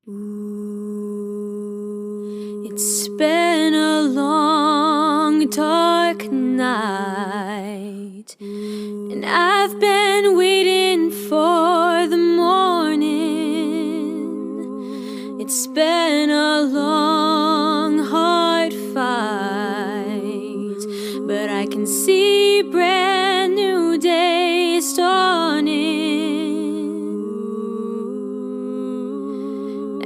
It's been a long, dark night, and I've been waiting for the morning. It's been a long, hard fight, but I can see brand new days dawning.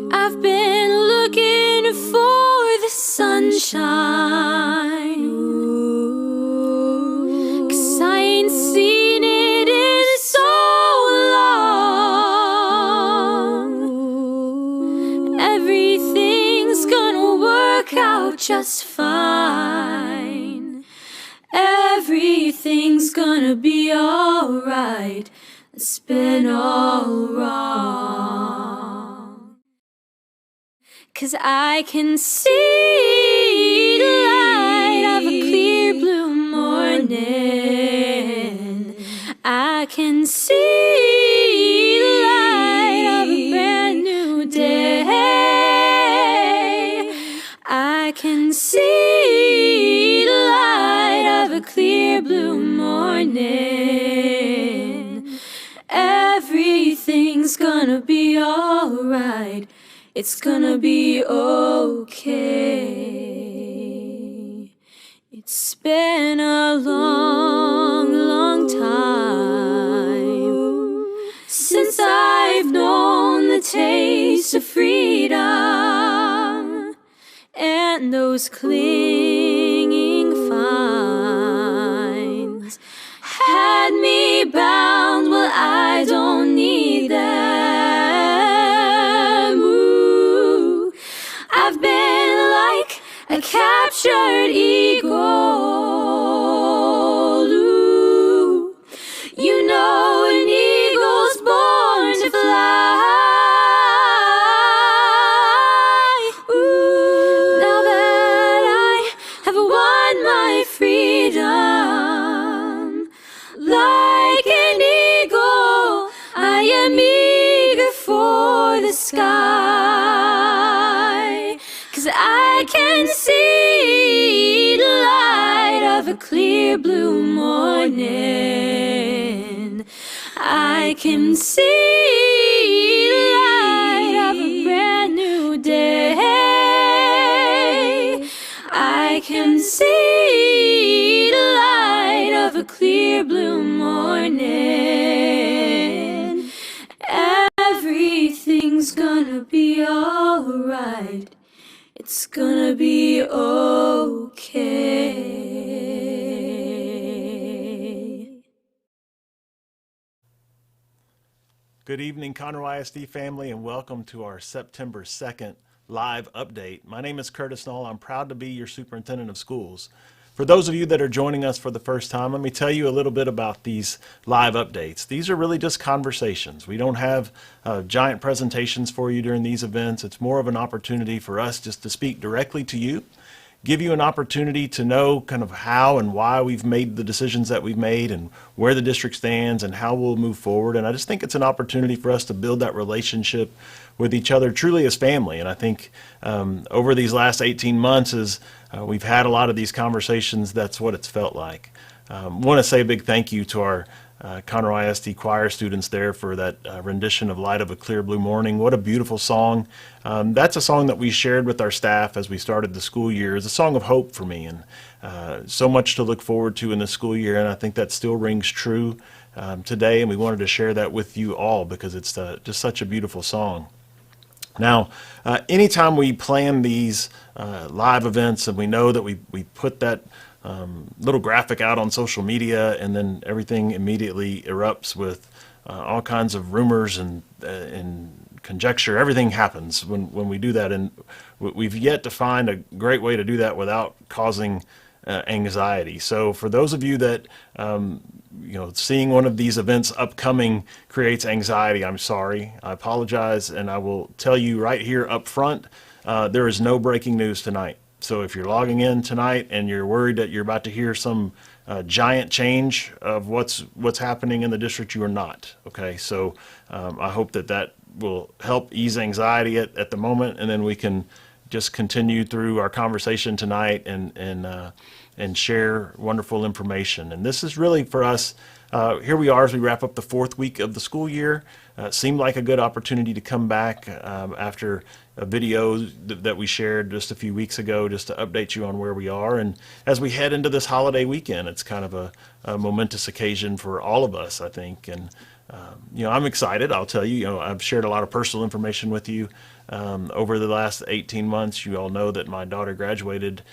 I've been looking for the sunshine, 'cause I ain't seen it in so long. Everything's gonna work out just fine. Everything's gonna be alright. It's been all wrong. 'Cause I can see the light of a clear blue morning. I can see the light of a brand new day. I can see the light of a clear blue morning. Everything's gonna be alright. It's gonna be okay. It's been a long, long time since I've known the taste of freedom and those clinging vines had me bound. Well, I don't need them. Ooh, I've been like a captured eagle. Ooh, you know an eagle's born to fly. Ooh, now that I have won my freedom, like an eagle, I am eager for the sky. 'Cause I can see the light of a clear blue morning. I can see the light of a brand new day. I can see the light of a clear blue morning. Everything's gonna be alright. It's gonna be okay. Good evening, Conroe ISD family, and welcome to our September 2nd live update. My name is Curtis Knoll. I'm proud to be your superintendent of schools. For those of you that are joining us for the first time, let me tell you a little bit about these live updates. These are really just conversations. We don't have giant presentations for you during these events. It's more of an opportunity for us just to speak directly to you, give you an opportunity to know kind of how and why we've made the decisions that we've made and where the district stands and how we'll move forward. And I just think it's an opportunity for us to build that relationship with each other truly as family. And I think over these last 18 months as we've had a lot of these conversations, that's what it's felt like. I want to say a big thank you to our Conroe ISD choir students there for that rendition of Light of a Clear Blue Morning. What a beautiful song. That's a song that we shared with our staff as we started the school year. It's a song of hope for me, and so much to look forward to in the school year, and I think that still rings true today, and we wanted to share that with you all because it's just such a beautiful song. Now, anytime we plan these live events and we know that we put that little graphic out on social media and then everything immediately erupts with all kinds of rumors and conjecture, everything happens when we do that. And we've yet to find a great way to do that without causing anxiety. So for those of you that seeing one of these events upcoming creates anxiety, I'm sorry. I apologize, and I will tell you right here up front, there is no breaking news tonight. So if you're logging in tonight and you're worried that you're about to hear some giant change of what's happening in the district. You are not. Okay, so I hope that will help ease anxiety at the moment, and then we can just continue through our conversation tonight and share wonderful information. And this is really for us. Here we are as we wrap up the 4th week of the school year. Seemed like a good opportunity to come back after a video that we shared just a few weeks ago, just to update you on where we are. And as we head into this holiday weekend, it's kind of a momentous occasion for all of us, I think. And I'm excited. I'll tell you, I've shared a lot of personal information with you over the last 18 months. You all know that my daughter graduated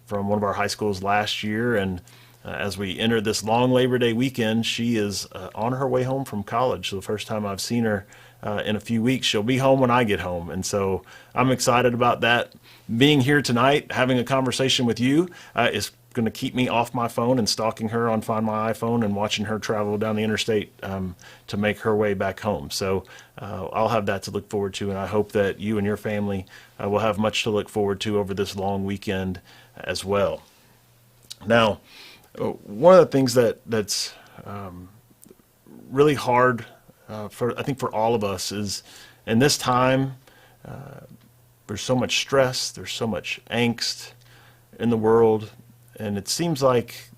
from one of our high schools last year, and as we enter this long Labor Day weekend, she is on her way home from college. So the first time I've seen her in a few weeks. She'll be home when I get home. And so I'm excited about that. Being here tonight, having a conversation with you is going to keep me off my phone and stalking her on Find My iPhone and watching her travel down the interstate to make her way back home. So I'll have that to look forward to, and I hope that you and your family will have much to look forward to over this long weekend as well. Now, one of the things that's really hard I think for all of us is in this time, there's so much stress, there's so much angst in the world, and it seems like,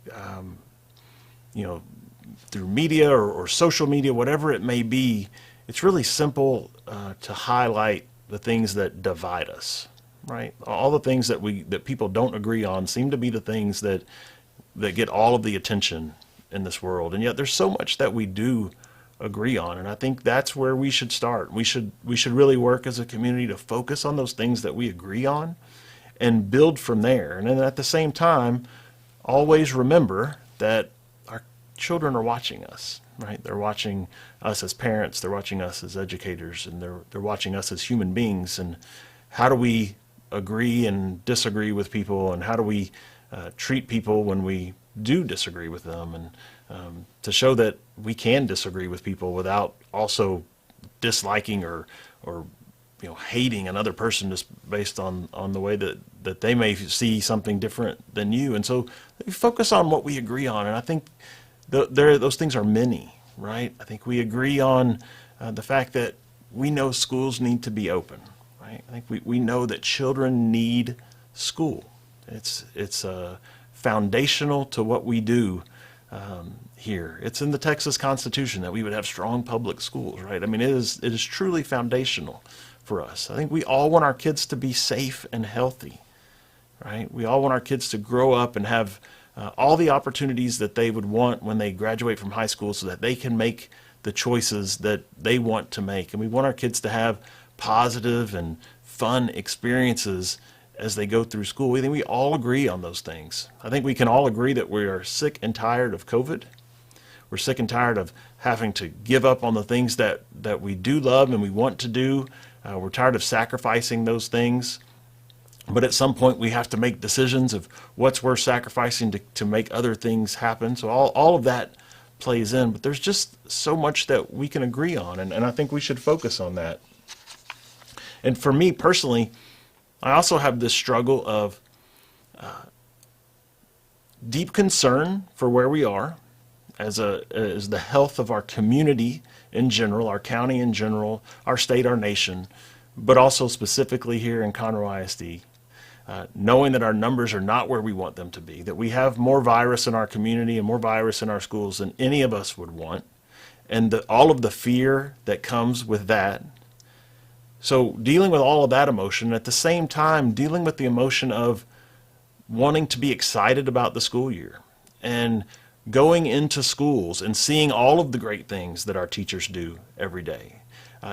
through media or social media, whatever it may be, it's really simple to highlight the things that divide us, right? All the things that people don't agree on seem to be the things that get all of the attention in this world. And yet there's so much that we do agree on. And I think that's where we should start. We should really work as a community to focus on those things that we agree on and build from there. And then at the same time, always remember that our children are watching us, right? They're watching us as parents, they're watching us as educators, and they're watching us as human beings. And how do we agree and disagree with people, and how do we treat people when we do disagree with them, and to show that we can disagree with people without also disliking or hating another person just based on the way that they may see something different than you. And so we focus on what we agree on, and I think those things are many, right? I think we agree on the fact that we know schools need to be open, right? I think we know that children need school. It's foundational to what we do here. It's in the Texas Constitution that we would have strong public schools, right? I mean, it is truly foundational for us. I think we all want our kids to be safe and healthy, right? We all want our kids to grow up and have all the opportunities that they would want when they graduate from high school, so that they can make the choices that they want to make. And we want our kids to have positive and fun experiences as they go through school. I think we all agree on those things. I think we can all agree that we are sick and tired of COVID. We're sick and tired of having to give up on the things that we do love and we want to do. We're tired of sacrificing those things. But at some point we have to make decisions of what's worth sacrificing to make other things happen. So all of that plays in. But there's just so much that we can agree on, and I think we should focus on that. And for me personally, I also have this struggle of deep concern for where we are as the health of our community in general, our county in general, our state, our nation, but also specifically here in Conroe ISD, knowing that our numbers are not where we want them to be, that we have more virus in our community and more virus in our schools than any of us would want, and all of the fear that comes with that. So dealing with all of that emotion, at the same time dealing with the emotion of wanting to be excited about the school year and going into schools and seeing all of the great things that our teachers do every day,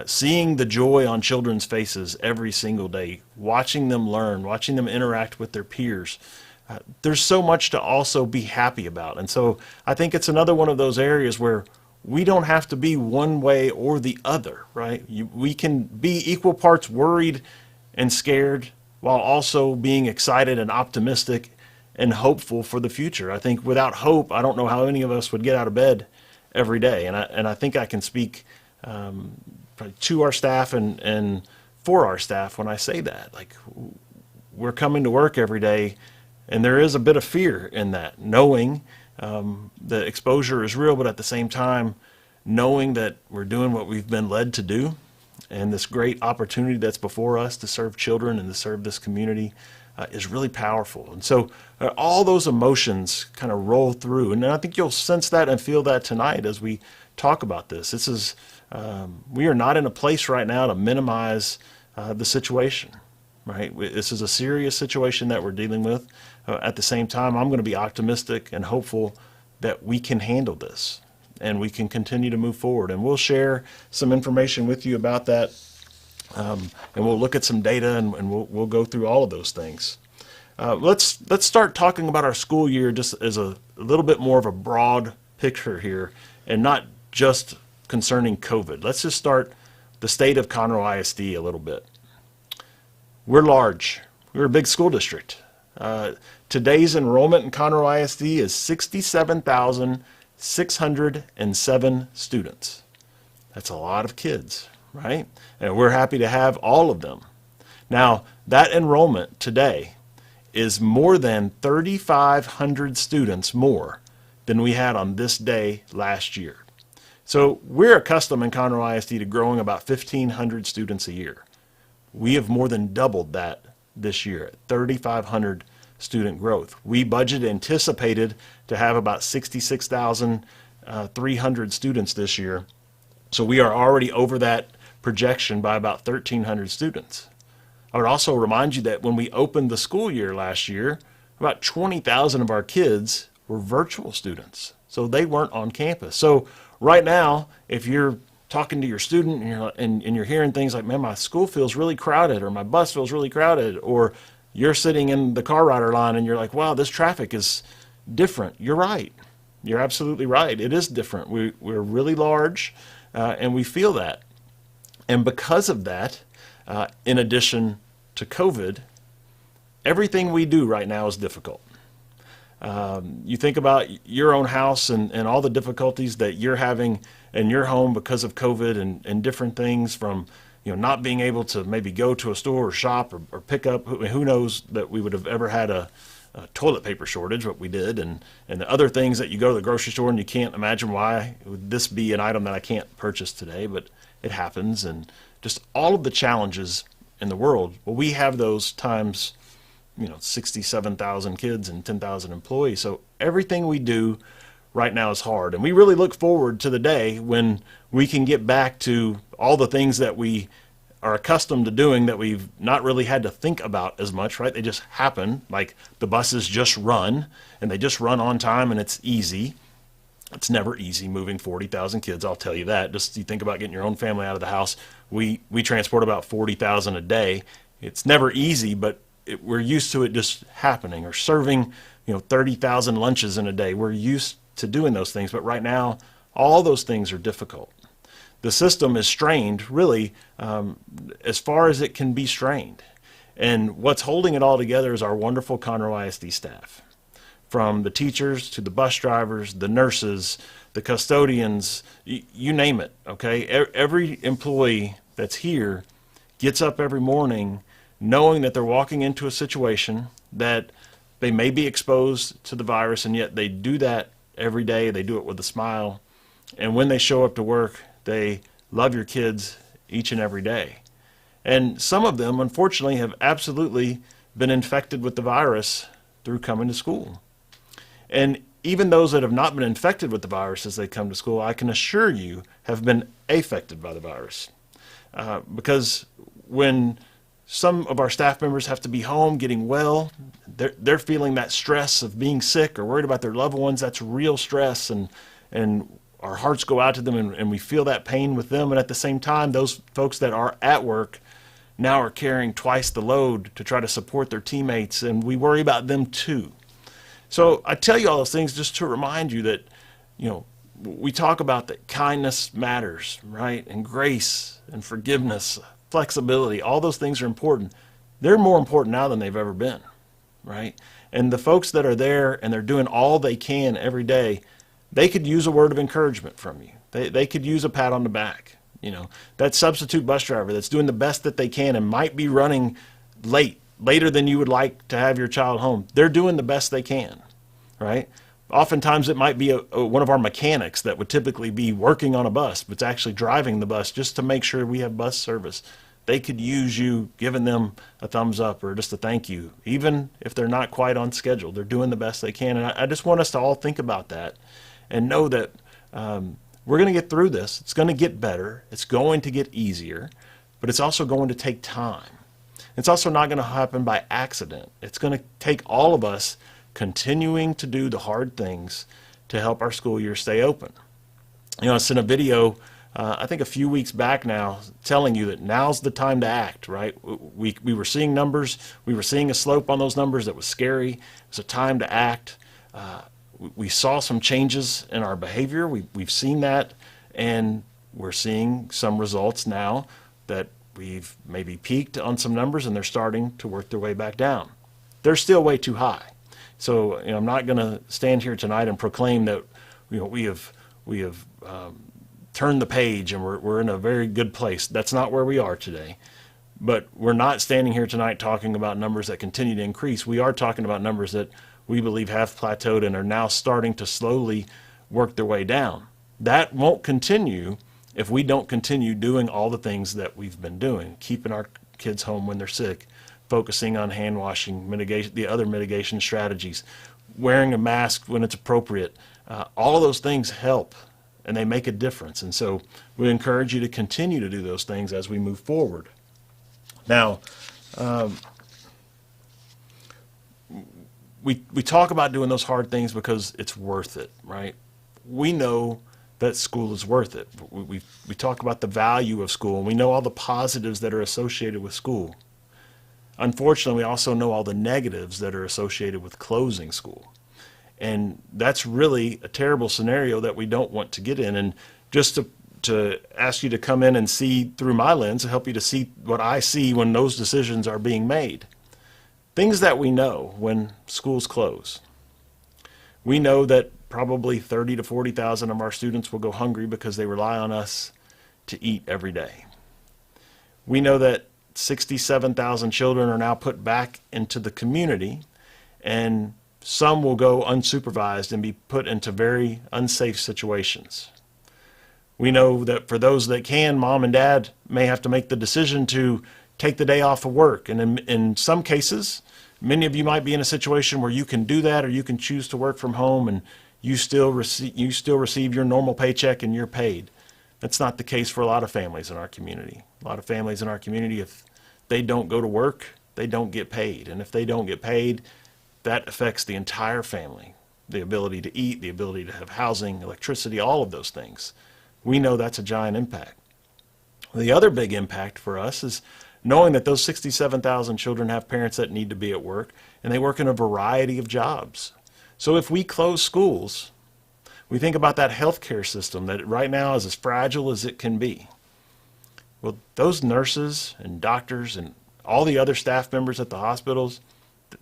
seeing the joy on children's faces every single day, watching them learn, watching them interact with their peers. There's so much to also be happy about. And so I think it's another one of those areas where we don't have to be one way or the other, right? We can be equal parts worried and scared while also being excited and optimistic and hopeful for the future. I think without hope, I don't know how any of us would get out of bed every day. And I think I can speak to our staff and for our staff when I say that. Like, we're coming to work every day, and there is a bit of fear in that, knowing the exposure is real, but at the same time, knowing that we're doing what we've been led to do and this great opportunity that's before us to serve children and to serve this community is really powerful. And so all those emotions kind of roll through. And I think you'll sense that and feel that tonight as we talk about this. This is, we are not in a place right now to minimize the situation, right? This is a serious situation that we're dealing with. At the same time, I'm going to be optimistic and hopeful that we can handle this and we can continue to move forward. And we'll share some information with you about that. And we'll look at some data and we'll go through all of those things. Let's start talking about our school year just as a little bit more of a broad picture here and not just concerning COVID. Let's just start the state of Conroe ISD a little bit. We're large. We're a big school district. Today's enrollment in Conroe ISD is 67,607 students. That's a lot of kids, right? And we're happy to have all of them. Now, that enrollment today is more than 3,500 students more than we had on this day last year. So we're accustomed in Conroe ISD to growing about 1,500 students a year. We have more than doubled that this year at 3,500 student growth. We anticipated to have about 66,300 students this year. So we are already over that projection by about 1,300 students. I would also remind you that when we opened the school year last year, about 20,000 of our kids were virtual students. So they weren't on campus. So right now, if you're talking to your student and you're hearing things like, man, my school feels really crowded, or my bus feels really crowded, or you're sitting in the car rider line and you're like, wow, this traffic is different. You're right. You're absolutely right. It is different. We're really large and we feel that. And because of that, in addition to COVID, everything we do right now is difficult. You think about your own house and all the difficulties that you're having in your home because of COVID and different things from not being able to maybe go to a store or shop or pick up. Who knows that we would have ever had a toilet paper shortage, what we did, and the other things that you go to the grocery store and you can't imagine why would this be an item that I can't purchase today, but it happens, and just all of the challenges in the world. Well, we have those times 67,000 kids and 10,000 employees. So everything we do right now is hard. And we really look forward to the day when we can get back to all the things that we are accustomed to doing that we've not really had to think about as much, right? They just happen, like the buses just run, and they just run on time, and it's easy. It's never easy moving 40,000 kids, I'll tell you that. Just you think about getting your own family out of the house. We transport about 40,000 a day. It's never easy, but we're used to it just happening, or serving 30,000 lunches in a day. We're used to doing those things, but right now all those things are difficult. The system is strained really as far as it can be strained, and what's holding it all together is our wonderful Conroe ISD staff, from the teachers to the bus drivers, the nurses, the custodians, you name it. Okay, every employee that's here gets up every morning knowing that they're walking into a situation that they may be exposed to the virus, and yet they do that every day. They do it with a smile. And when they show up to work, they love your kids each and every day. And some of them, unfortunately, have absolutely been infected with the virus through coming to school. And even those that have not been infected with the virus as they come to school, I can assure you, have been affected by the virus. Because when some of our staff members have to be home getting well, they're feeling that stress of being sick or worried about their loved ones. That's real stress, and our hearts go out to them, and we feel that pain with them. And at the same time, those folks that are at work now are carrying twice the load to try to support their teammates, and we worry about them too. So I tell you all those things just to remind you that, we talk about that kindness matters, right? And grace and forgiveness, flexibility, all those things are important. They're more important now than they've ever been, right? And the folks that are there and they're doing all they can every day, they could use a word of encouragement from you. They could use a pat on the back. That substitute bus driver that's doing the best that they can and might be running later than you would like to have your child home. They're doing the best they can, right? Oftentimes it might be one of our mechanics that would typically be working on a bus, but it's actually driving the bus just to make sure we have bus service. They could use you giving them a thumbs up or just a thank you. Even if they're not quite on schedule, they're doing the best they can. And I just want us to all think about that and know that we're going to get through this. It's going to get better. It's going to get easier, but it's also going to take time. It's also not going to happen by accident. It's going to take all of us continuing to do the hard things to help our school year stay open. I sent a video, I think a few weeks back now, telling you that now's the time to act, right? We were seeing numbers. We were seeing a slope on those numbers that was scary. It was a time to act. We saw some changes in our behavior. We've seen that, and we're seeing some results now that we've maybe peaked on some numbers, and they're starting to work their way back down. They're still way too high. So I'm not going to stand here tonight and proclaim that we have turned the page and we're in a very good place. That's not where we are today. But we're not standing here tonight talking about numbers that continue to increase. We are talking about numbers that we believe have plateaued and are now starting to slowly work their way down. That won't continue if we don't continue doing all the things that we've been doing, keeping our kids home when they're sick, focusing on hand washing, mitigation, the other mitigation strategies, wearing a mask when it's appropriate. All of those things help and they make a difference. And so we encourage you to continue to do those things as we move forward. Now, we talk about doing those hard things because it's worth it, right? We know that school is worth it. We talk about the value of school, and we know all the positives that are associated with school. Unfortunately, we also know all the negatives that are associated with closing school. And that's really a terrible scenario that we don't want to get in. And just to ask you to come in and see through my lens, to help you to see what I see when those decisions are being made. Things that we know when schools close. We know that probably 30 to 40,000 of our students will go hungry because they rely on us to eat every day. We know that 67,000 children are now put back into the community, and some will go unsupervised and be put into very unsafe situations. We know that for those that can, mom and dad may have to make the decision to take the day off of work. And in some cases, many of you might be in a situation where you can do that, or you can choose to work from home and you still receive your normal paycheck and you're paid. That's not the case for a lot of families in our community. A lot of families in our community, if they don't go to work, they don't get paid. And if they don't get paid, that affects the entire family. The ability to eat, the ability to have housing, electricity, all of those things. We know that's a giant impact. The other big impact for us is knowing that those 67,000 children have parents that need to be at work, and they work in a variety of jobs. So if we close schools, we think about that healthcare system that right now is as fragile as it can be. Well, those nurses and doctors and all the other staff members at the hospitals,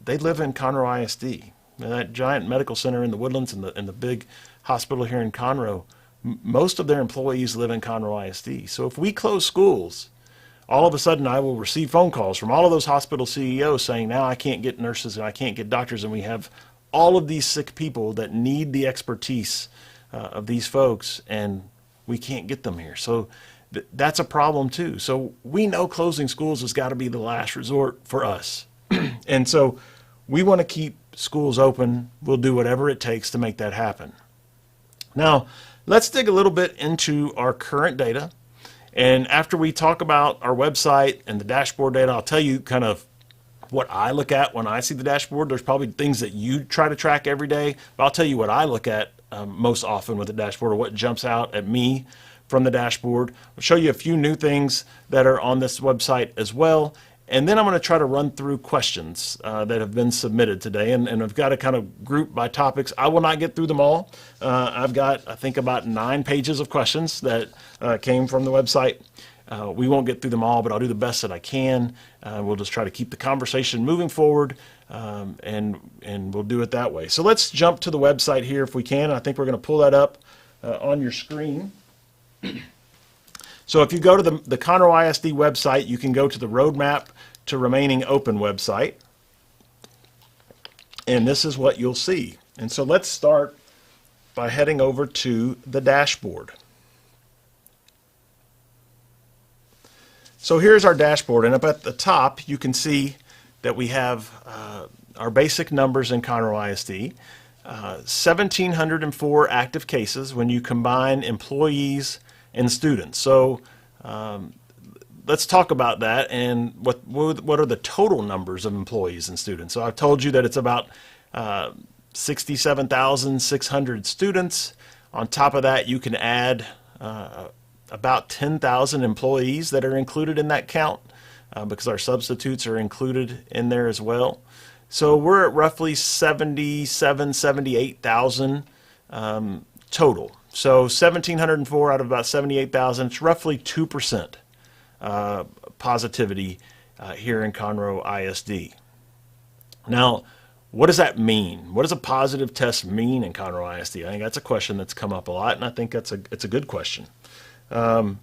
they live in Conroe ISD. And that giant medical center in the Woodlands and the big hospital here in Conroe, most of their employees live in Conroe ISD. So if we close schools, all of a sudden I will receive phone calls from all of those hospital CEOs saying, now I can't get nurses and I can't get doctors, and we have all of these sick people that need the expertise of these folks, and we can't get them here. So that's a problem too. So we know closing schools has got to be the last resort for us. And so we want to keep schools open. We'll do whatever it takes to make that happen. Now, let's dig a little bit into our current data. And after we talk about our website and the dashboard data, I'll tell you kind of what I look at when I see the dashboard. There's probably things that you try to track every day, but I'll tell you what I look at most often with the dashboard, or what jumps out at me from the dashboard. I'll show you a few new things that are on this website as well. And then I'm going to try to run through questions that have been submitted today. And I've got to kind of group by topics. I will not get through them all. I've got, I think, about 9 pages of questions that came from the website. We won't get through them all, but I'll do the best that I can. We'll just try to keep the conversation moving forward, and we'll do it that way. So let's jump to the website here if we can. I think we're going to pull that up on your screen. So if you go to the Conroe ISD website, you can go to the Roadmap to Remaining Open website. And this is what you'll see. And so let's start by heading over to the dashboard. So here's our dashboard, and up at the top you can see that we have our basic numbers in Conroe ISD. 1,704 active cases when you combine employees and students. So let's talk about that and what are the total numbers of employees and students. So I've told you that it's about 67,600 students. On top of that, you can add about 10,000 employees that are included in that count because our substitutes are included in there as well. So we're at roughly 78,000 total. So 1,704 out of about 78,000, it's roughly 2% positivity here in Conroe ISD. Now, what does that mean? What does a positive test mean in Conroe ISD? I think that's a question that's come up a lot, and I think it's a good question. One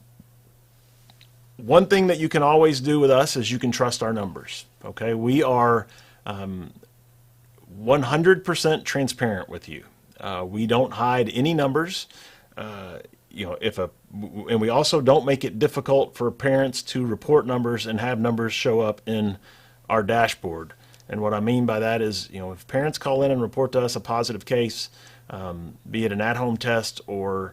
thing that you can always do with us is you can trust our numbers. Okay, we are 100% transparent with you. We don't hide any numbers. And we also don't make it difficult for parents to report numbers and have numbers show up in our dashboard. And what I mean by that is, if parents call in and report to us a positive case, be it an at-home test or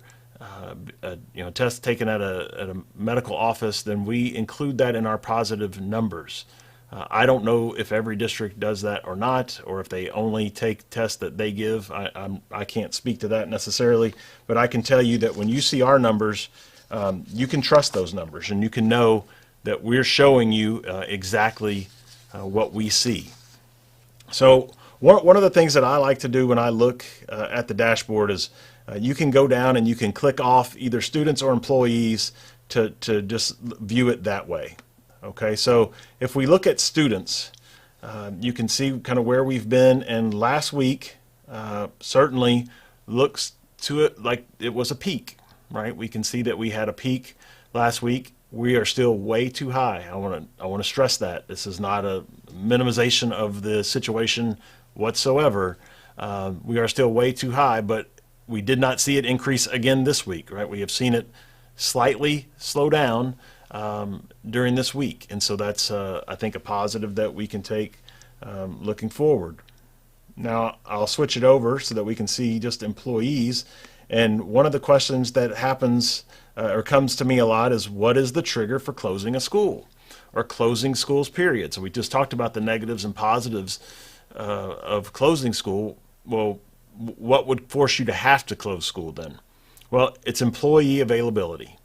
a test taken at a medical office, then we include that in our positive numbers. I don't know if every district does that or not, or if they only take tests that they give. I can't speak to that necessarily, but I can tell you that when you see our numbers, you can trust those numbers, and you can know that we're showing you exactly what we see. So one of the things that I like to do when I look at the dashboard is you can go down and you can click off either students or employees to just view it that way. Okay, so if we look at students, you can see kind of where we've been, and last week certainly looks to it like it was a peak, right? We can see that we had a peak last week. We are still way too high. I want to stress that. This is not a minimization of the situation whatsoever. We are still way too high, but we did not see it increase again this week, right? We have seen it slightly slow down during this week, and so that's I think a positive that we can take looking forward. Now I'll switch it over so that we can see just employees, and one of the questions that happens or comes to me a lot is, what is the trigger for closing a school or closing schools, period? So we just talked about the negatives and positives of closing school. Well, what would force you to have to close school then? Well, it's employee availability.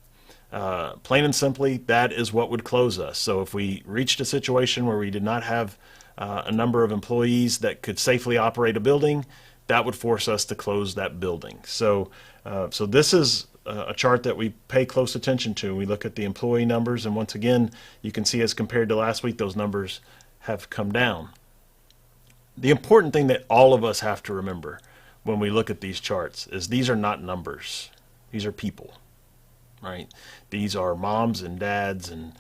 Plain and simply, that is what would close us. So if we reached a situation where we did not have a number of employees that could safely operate a building, that would force us to close that building. So this is a chart that we pay close attention to. We look at the employee numbers, and once again, you can see as compared to last week, those numbers have come down. The important thing that all of us have to remember when we look at these charts is these are not numbers. These are people. Right? These are moms and dads and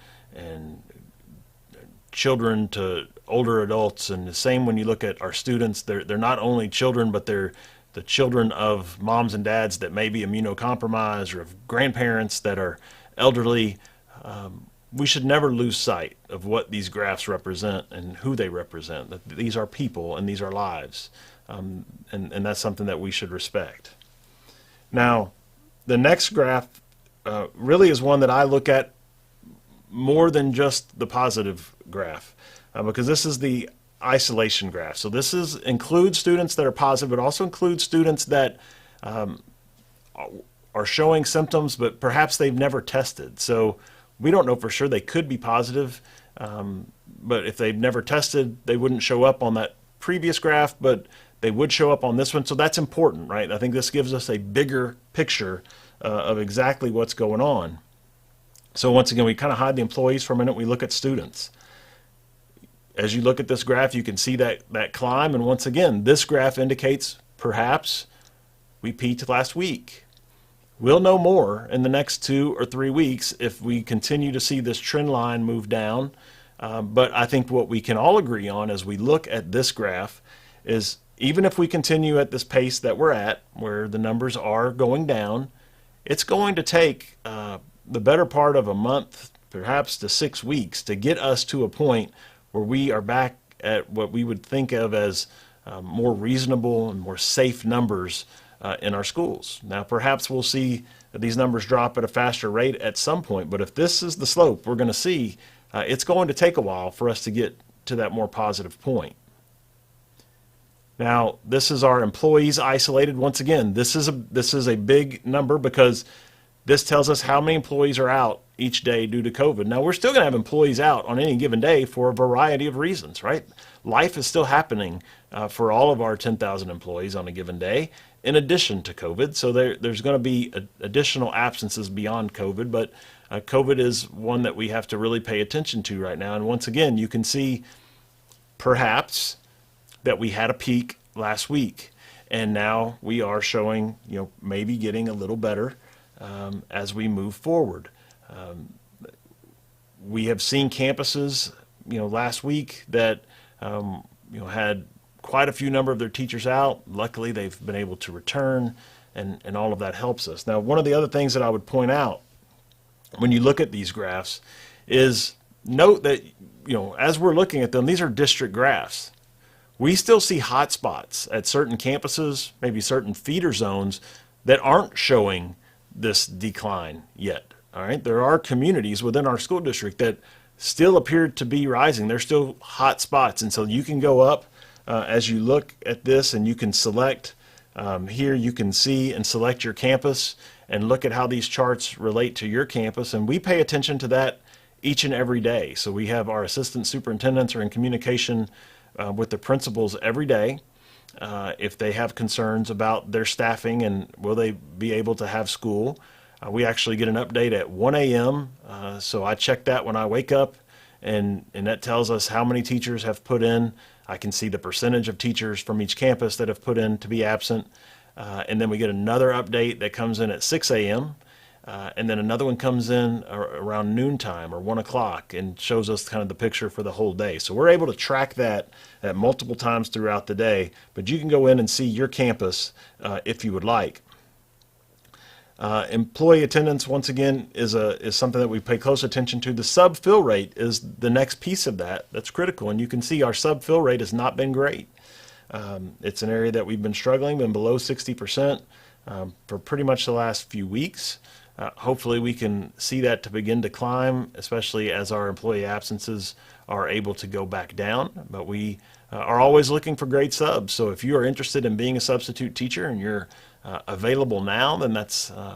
children to older adults, and the same when you look at our students. They're not only children, but they're the children of moms and dads that may be immunocompromised or of grandparents that are elderly. We should never lose sight of what these graphs represent and who they represent. That these are people and these are lives, and that's something that we should respect. Now, the next graph really is one that I look at more than just the positive graph, because this is the isolation graph. So this includes students that are positive, but also includes students that are showing symptoms, but perhaps they've never tested. So we don't know for sure. They could be positive, but if they've never tested, they wouldn't show up on that previous graph, but they would show up on this one. So that's important, right? I think this gives us a bigger picture of exactly what's going on. So once again, we kind of hide the employees for a minute. We look at students. As you look at this graph, you can see that climb. And once again, this graph indicates perhaps we peaked last week. We'll know more in the next 2 or 3 weeks if we continue to see this trend line move down. But I think what we can all agree on as we look at this graph is even if we continue at this pace that we're at, where the numbers are going down, it's going to take the better part of a month, perhaps to 6 weeks, to get us to a point where we are back at what we would think of as more reasonable and more safe numbers in our schools. Now, perhaps we'll see these numbers drop at a faster rate at some point, but if this is the slope we're going to see, it's going to take a while for us to get to that more positive point. Now, this is our employees isolated. Once again, this is a big number because this tells us how many employees are out each day due to COVID. Now, we're still going to have employees out on any given day for a variety of reasons, right? Life is still happening for all of our 10,000 employees on a given day, in addition to COVID. So there's going to be additional absences beyond COVID, but COVID is one that we have to really pay attention to right now. And once again, you can see perhaps that we had a peak last week, and now we are showing, maybe getting a little better as we move forward. We have seen campuses, last week that, had quite a few number of their teachers out. Luckily, they've been able to return, and all of that helps us. Now, one of the other things that I would point out when you look at these graphs is note that, as we're looking at them, these are district graphs. We still see hot spots at certain campuses, maybe certain feeder zones that aren't showing this decline yet. All right, there are communities within our school district that still appear to be rising. They're still hot spots, and so you can go up as you look at this, and you can select here. You can see and select your campus and look at how these charts relate to your campus, and we pay attention to that each and every day. So we have our assistant superintendents are in communication with the principals every day if they have concerns about their staffing and will they be able to have school. We actually get an update at 1 a.m. So I check that when I wake up, and that tells us how many teachers have put in. I can see the percentage of teachers from each campus that have put in to be absent. And then we get another update that comes in at 6 a.m. And then another one comes in around noontime or 1 o'clock and shows us kind of the picture for the whole day. So we're able to track that at multiple times throughout the day, but you can go in and see your campus if you would like. Employee attendance, once again, is something that we pay close attention to. The sub-fill rate is the next piece of that that's critical, and you can see our sub-fill rate has not been great. It's an area that we've been struggling, been below 60% for pretty much the last few weeks. Hopefully we can see that to begin to climb, especially as our employee absences are able to go back down. But we are always looking for great subs. So if you are interested in being a substitute teacher and you're available now, then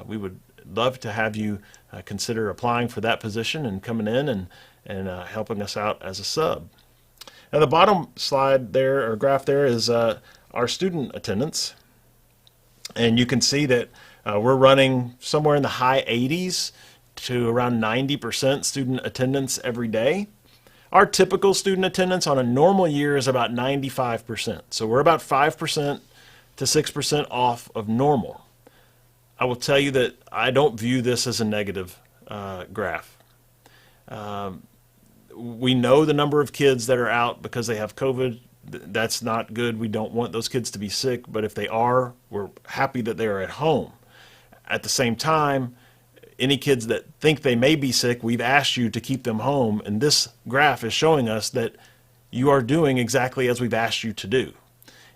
we would love to have you consider applying for that position and coming in and helping us out as a sub. Now the bottom slide there, or graph there, is our student attendance. And you can see that we're running somewhere in the high 80s to around 90% student attendance every day. Our typical student attendance on a normal year is about 95%. So we're about 5% to 6% off of normal. I will tell you that I don't view this as a negative graph. We know the number of kids that are out because they have COVID. That's not good. We don't want those kids to be sick, but if they are, we're happy that they are at home. At the same time, any kids that think they may be sick, we've asked you to keep them home, and this graph is showing us that you are doing exactly as we've asked you to do.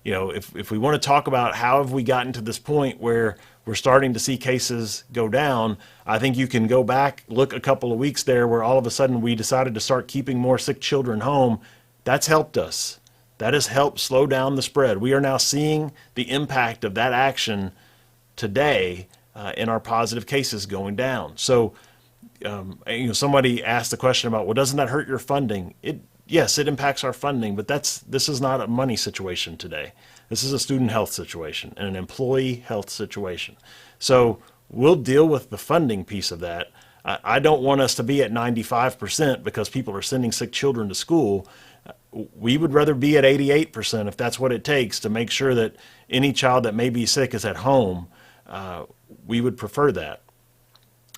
If we want to talk about how have we gotten to this point where we're starting to see cases go down, I think you can go back, look a couple of weeks there where all of a sudden we decided to start keeping more sick children home. That's helped us. That has helped slow down the spread. We are now seeing the impact of that action today in our positive cases going down. So, somebody asked the question about, well, doesn't that hurt your funding? Yes, it impacts our funding, but this is not a money situation today. This is a student health situation and an employee health situation. So we'll deal with the funding piece of that. I don't want us to be at 95% because people are sending sick children to school. We would rather be at 88% if that's what it takes to make sure that any child that may be sick is at home. We would prefer that.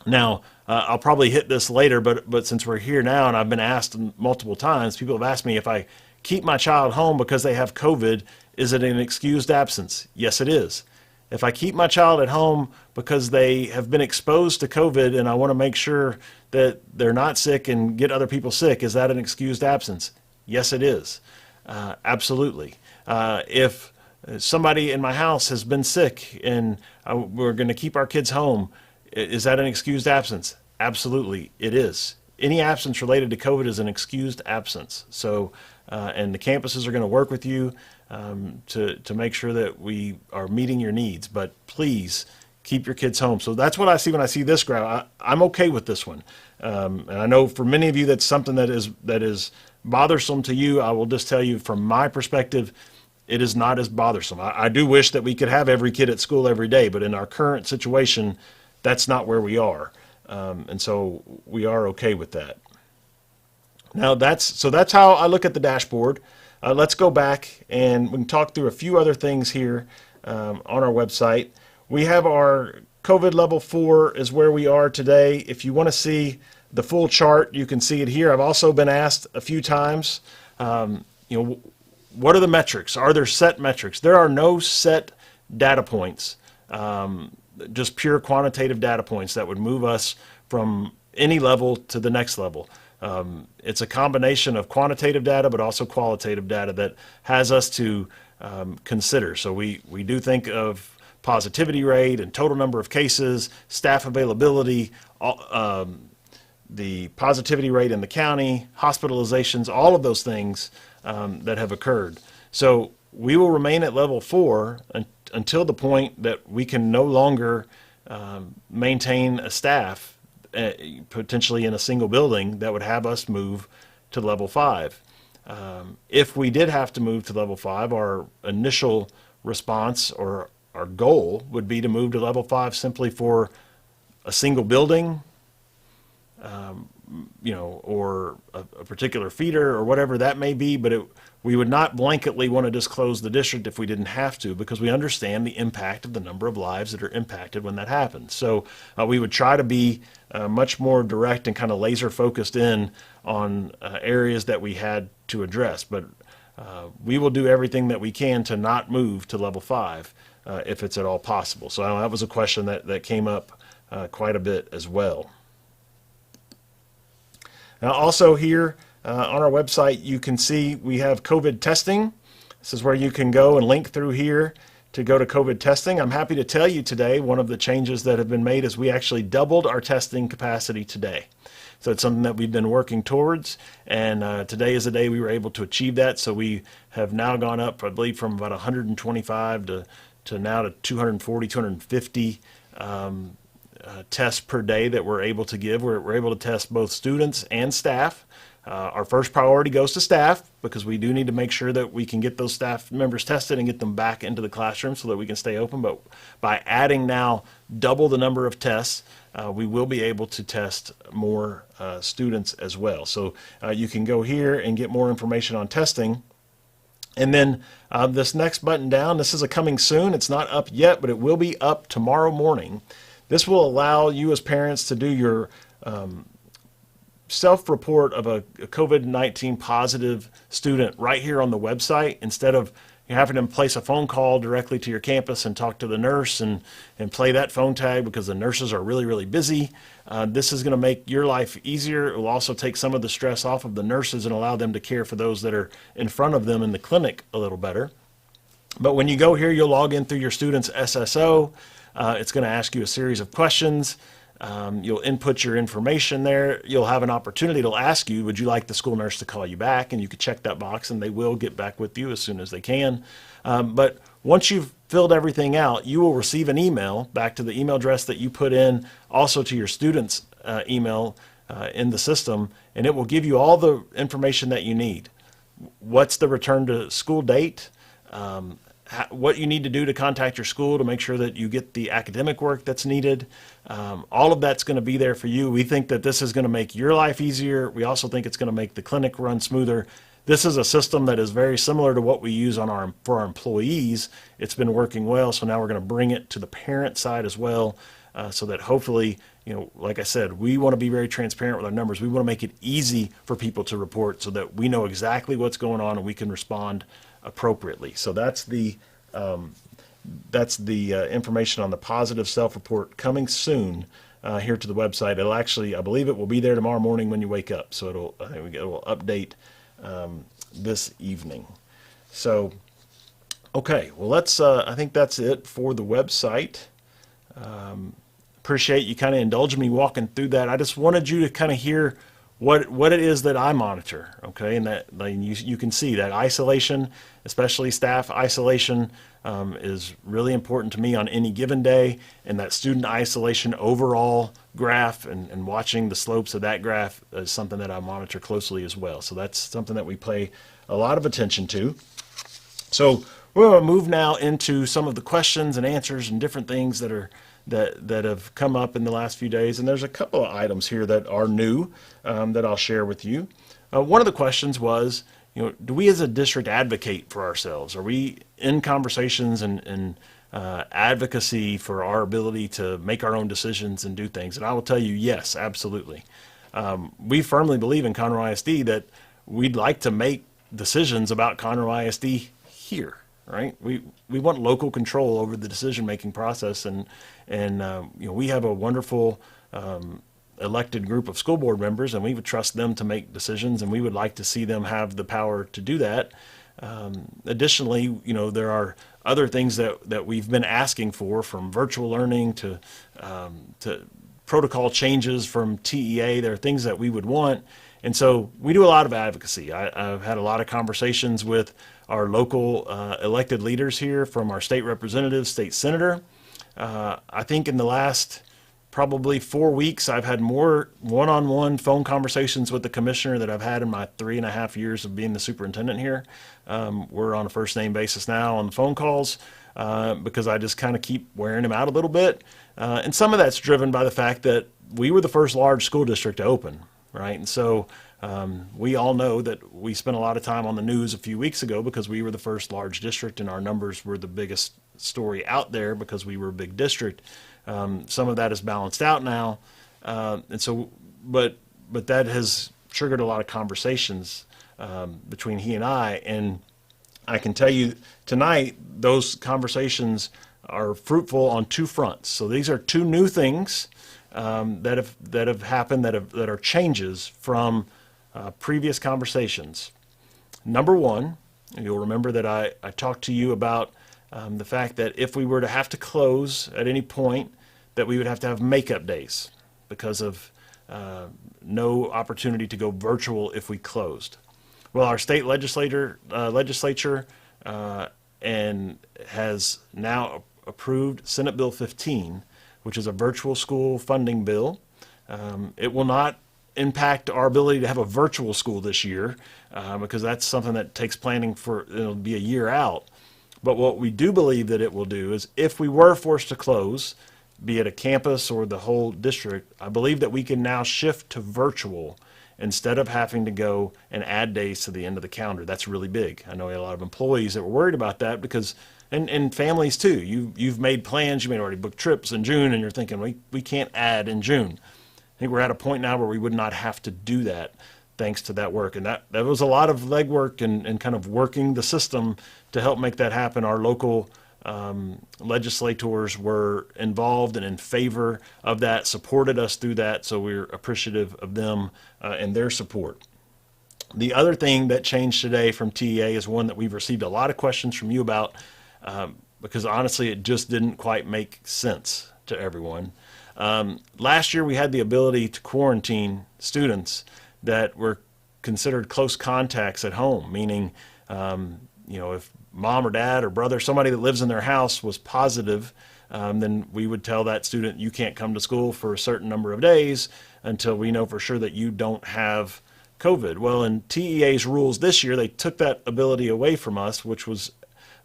Now, I'll probably hit this later, but since we're here now and I've been asked multiple times, people have asked me if I keep my child home because they have COVID, is it an excused absence? Yes, it is. If I keep my child at home because they have been exposed to COVID and I want to make sure that they're not sick and get other people sick, is that an excused absence? Yes, it is. Absolutely. If somebody in my house has been sick and we're going to keep our kids home, is that an excused absence? Absolutely, it is. Any absence related to COVID is an excused absence. So, and the campuses are going to work with you to make sure that we are meeting your needs. But please keep your kids home. So that's what I see when I see this graph. I'm okay with this one, and I know for many of you that's something that is bothersome to you. I will just tell you from my perspective, it is not as bothersome. I do wish that we could have every kid at school every day, but in our current situation, that's not where we are. And so we are okay with that. Now that's how I look at the dashboard. Let's go back and we can talk through a few other things here on our website. We have our COVID level 4 is where we are today. If you want to see the full chart, you can see it here. I've also been asked a few times, what are the metrics? Are there set metrics? There are no set data points, just pure quantitative data points that would move us from any level to the next level. It's a combination of quantitative data, but also qualitative data that has us to consider. So we do think of positivity rate and total number of cases, staff availability, the positivity rate in the county, hospitalizations, all of those things that have occurred. So we will remain at level 4 until the point that we can no longer maintain a staff, potentially in a single building, that would have us move to level 5. If we did have to move to level 5, our initial response or our goal would be to move to level 5 simply for a single building, or a particular feeder or whatever that may be, but we would not blanketly want to just close the district if we didn't have to, because we understand the impact of the number of lives that are impacted when that happens. So we would try to be much more direct and kind of laser focused in on areas that we had to address, but we will do everything that we can to not move to level 5 if it's at all possible. So that was a question that came up quite a bit as well. Now also here on our website, you can see we have COVID testing. This is where you can go and link through here to go to COVID testing. I'm happy to tell you today, one of the changes that have been made is we actually doubled our testing capacity today. So it's something that we've been working towards, and today is the day we were able to achieve that. So we have now gone up, I believe, from about 125 to now to 240, 250 tests per day that we're able to give. We're able to test both students and staff. Our first priority goes to staff because we do need to make sure that we can get those staff members tested and get them back into the classroom so that we can stay open. But by adding now double the number of tests, we will be able to test more students as well. So you can go here and get more information on testing. And then this next button down, this is a coming soon. It's not up yet, but it will be up tomorrow morning. This will allow you as parents to do your self-report of a COVID-19 positive student right here on the website, instead of having to place a phone call directly to your campus and talk to the nurse and play that phone tag because the nurses are really, really busy. This is going to make your life easier. It will also take some of the stress off of the nurses and allow them to care for those that are in front of them in the clinic a little better. But when you go here, you'll log in through your student's SSO. It's going to ask you a series of questions. You'll input your information there. You'll have an opportunity. It'll ask you, would you like the school nurse to call you back? And you can check that box and they will get back with you as soon as they can. But once you've filled everything out, you will receive an email back to the email address that you put in, also to your student's email in the system, and it will give you all the information that you need. What's the return to school date? What you need to do to contact your school to make sure that you get the academic work that's needed. All of that's going to be there for you. We think that this is going to make your life easier. We also think it's going to make the clinic run smoother. This is a system that is very similar to what we use on for our employees. It's been working well, so now we're going to bring it to the parent side as well, so that hopefully like I said, we want to be very transparent with our numbers. We want to make it easy for people to report so that we know exactly what's going on and we can respond appropriately. So that's the information on the positive self-report coming soon here to the website. It'll actually, I believe it will be there tomorrow morning when you wake up. So it'll update this evening. So, okay, well, I think that's it for the website. Appreciate you kind of indulging me walking through that. I just wanted you to kind of hear what it is that I monitor, okay? And that you can see that isolation, especially staff isolation, is really important to me on any given day, and that student isolation overall graph and watching the slopes of that graph is something that I monitor closely as well. So that's something that we pay a lot of attention to. So we're going to move now into some of the questions and answers and different things that have come up in the last few days. And there's a couple of items here that are new that I'll share with you. One of the questions was, do we as a district advocate for ourselves? Are we in conversations and advocacy for our ability to make our own decisions and do things? And I will tell you, yes, absolutely. We firmly believe in Conroe ISD that we'd like to make decisions about Conroe ISD here. Right? We want local control over the decision-making process, and we have a wonderful elected group of school board members, and we would trust them to make decisions, and we would like to see them have the power to do that. Additionally, there are other things that we've been asking for, from virtual learning to protocol changes from TEA. There are things that we would want, and so we do a lot of advocacy. I've had a lot of conversations with our local elected leaders here, from our state representative, state senator. I think in the last probably 4 weeks, I've had more one-on-one phone conversations with the commissioner that I've had in my 3.5 years of being the superintendent here. We're on a first-name basis now on the phone calls because I just kind of keep wearing him out a little bit. And some of that's driven by the fact that we were the first large school district to open, right? And so we all know that we spent a lot of time on the news a few weeks ago because we were the first large district, and our numbers were the biggest story out there because we were a big district. Some of that is balanced out now, and so, but that has triggered a lot of conversations between he and I can tell you tonight those conversations are fruitful on two fronts. So these are two new things that have happened that are changes from previous conversations. Number one, you'll remember that I talked to you about the fact that if we were to have to close at any point, that we would have to have makeup days because of no opportunity to go virtual if we closed. Well, our state legislature and has now approved Senate Bill 15, which is a virtual school funding bill. It will not impact our ability to have a virtual school this year because that's something that takes planning for, it'll be a year out. But what we do believe that it will do is if we were forced to close, be it a campus or the whole district, I believe that we can now shift to virtual instead of having to go and add days to the end of the calendar. That's really big. I know a lot of employees that were worried about that because, and families too, you've made plans, you may already book trips in June, and you're thinking, we can't add in June. I think we're at a point now where we would not have to do that thanks to that work. And that was a lot of legwork and kind of working the system to help make that happen. Our local legislators were involved and in favor of that, supported us through that, so we're appreciative of them and their support. The other thing that changed today from TEA is one that we've received a lot of questions from you about because honestly it just didn't quite make sense to everyone. Last year we had the ability to quarantine students that were considered close contacts at home, meaning if mom or dad or brother, somebody that lives in their house was positive, then we would tell that student, you can't come to school for a certain number of days until we know for sure that you don't have COVID. Well, in TEA's rules this year, they took that ability away from us, which was,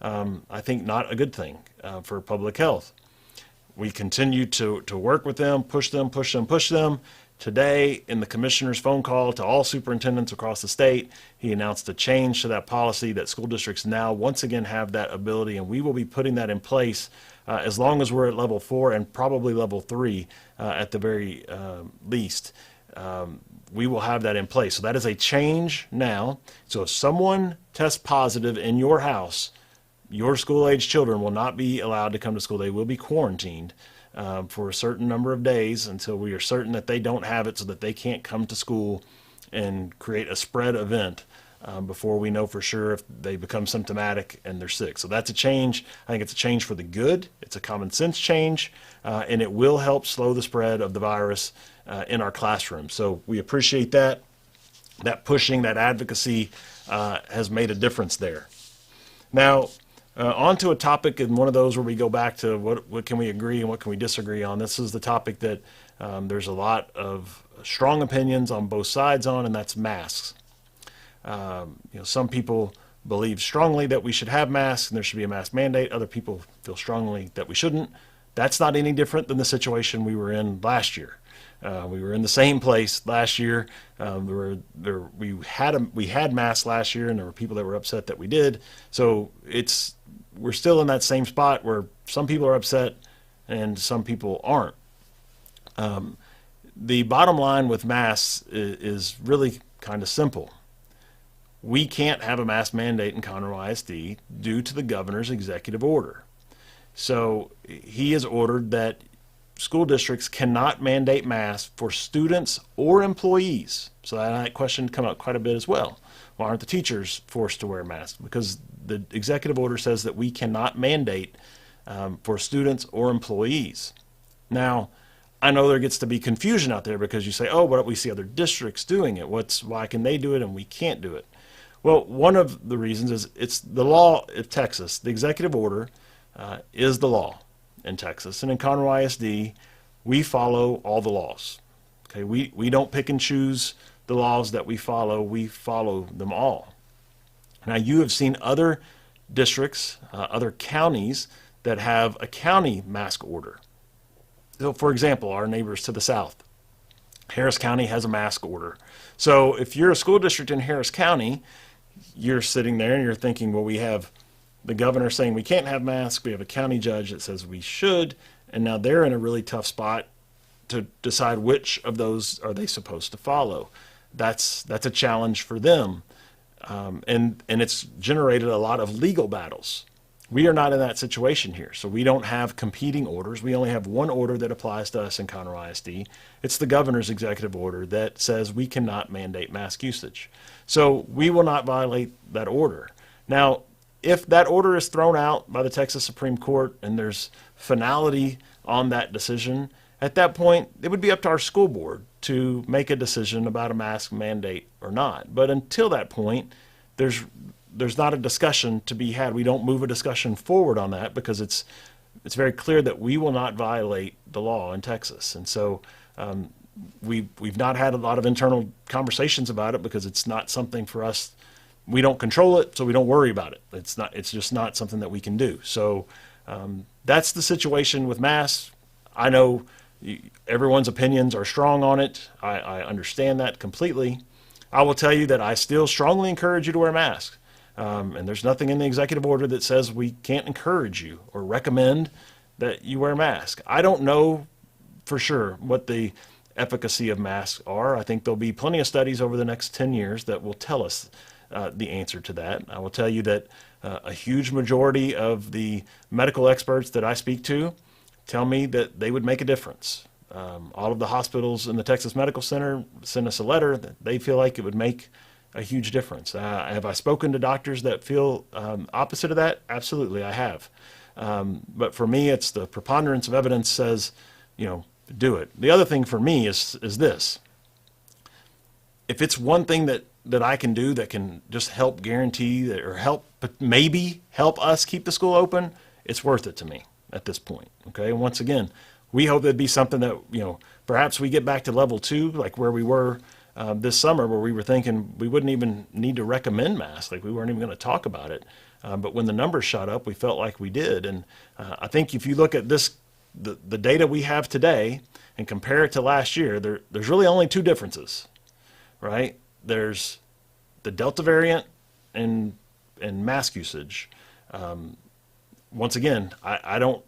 I think, not a good thing for public health. We continue to work with them, push them. Today, in the commissioner's phone call to all superintendents across the state, he announced a change to that policy that school districts now once again have that ability, and we will be putting that in place as long as we're at level 4 and probably level 3 at the very least. We will have that in place. So that is a change now. So if someone tests positive in your house, your school-age children will not be allowed to come to school. They will be quarantined for a certain number of days until we are certain that they don't have it, so that they can't come to school and create a spread event before we know for sure if they become symptomatic and they're sick. So that's a change. I think it's a change for the good. It's a common sense change, and it will help slow the spread of the virus in our classroom. So we appreciate that. That pushing, that advocacy has made a difference there. Now, on to a topic, and one of those where we go back to what can we agree and what can we disagree on. This is the topic that there's a lot of strong opinions on both sides on, and that's masks. Some people believe strongly that we should have masks and there should be a mask mandate. Other people feel strongly that we shouldn't. That's not any different than the situation we were in last year. We were in the same place last year. We had masks last year, and there were people that were upset that we did. So we're still in that same spot where some people are upset and some people aren't. The bottom line with masks is really kind of simple. We can't have a mask mandate in Conroe ISD due to the governor's executive order. So he has ordered that school districts cannot mandate masks for students or employees. So that question come up quite a bit as well. Why aren't the teachers forced to wear masks? Because the executive order says that we cannot mandate for students or employees. Now, I know there gets to be confusion out there because you say, oh, but we see other districts doing it. Why can they do it and we can't do it? Well, one of the reasons is it's the law of Texas. The executive order is the law in Texas. And in Conroe ISD, we follow all the laws. Okay, we don't pick and choose the laws that we follow them all. Now, you have seen other districts, other counties that have a county mask order. So, for example, our neighbors to the south, Harris County has a mask order. So if you're a school district in Harris County, you're sitting there and you're thinking, well, we have the governor saying we can't have masks. We have a county judge that says we should. And now they're in a really tough spot to decide which of those are they supposed to follow. That's a challenge for them. And it's generated a lot of legal battles. We are not in that situation here. So we don't have competing orders. We only have one order that applies to us in Conroe ISD. It's the governor's executive order that says we cannot mandate mask usage. So we will not violate that order. Now, if that order is thrown out by the Texas Supreme Court and there's finality on that decision, at that point, it would be up to our school board to make a decision about a mask mandate or not. But until that point, there's not a discussion to be had. We don't move a discussion forward on that because it's very clear that we will not violate the law in Texas. And so we've not had a lot of internal conversations about it because it's not something for us. We don't control it, so we don't worry about it. It's just not something that we can do. So that's the situation with masks. I know everyone's opinions are strong on it. I understand that completely. I will tell you that I still strongly encourage you to wear masks. And there's nothing in the executive order that says we can't encourage you or recommend that you wear a mask. I don't know for sure what the efficacy of masks are. I think there'll be plenty of studies over the next 10 years that will tell us the answer to that. I will tell you that a huge majority of the medical experts that I speak to tell me that they would make a difference. All of the hospitals in the Texas Medical Center sent us a letter that they feel like it would make a huge difference. Have I spoken to doctors that feel opposite of that? Absolutely, I have. But for me, it's the preponderance of evidence says, do it. The other thing for me is this. If it's one thing that I can do that can just help guarantee that, or maybe help us keep the school open, it's worth it to me at this point. Okay. And once again, we hope it'd be something that, perhaps we get back to level 2, like where we were this summer, where we were thinking we wouldn't even need to recommend masks. Like we weren't even going to talk about it. But when the numbers shot up, we felt like we did. And I think if you look at the data we have today and compare it to last year, there's really only 2 differences, right? There's the Delta variant and mask usage. Once again, I don't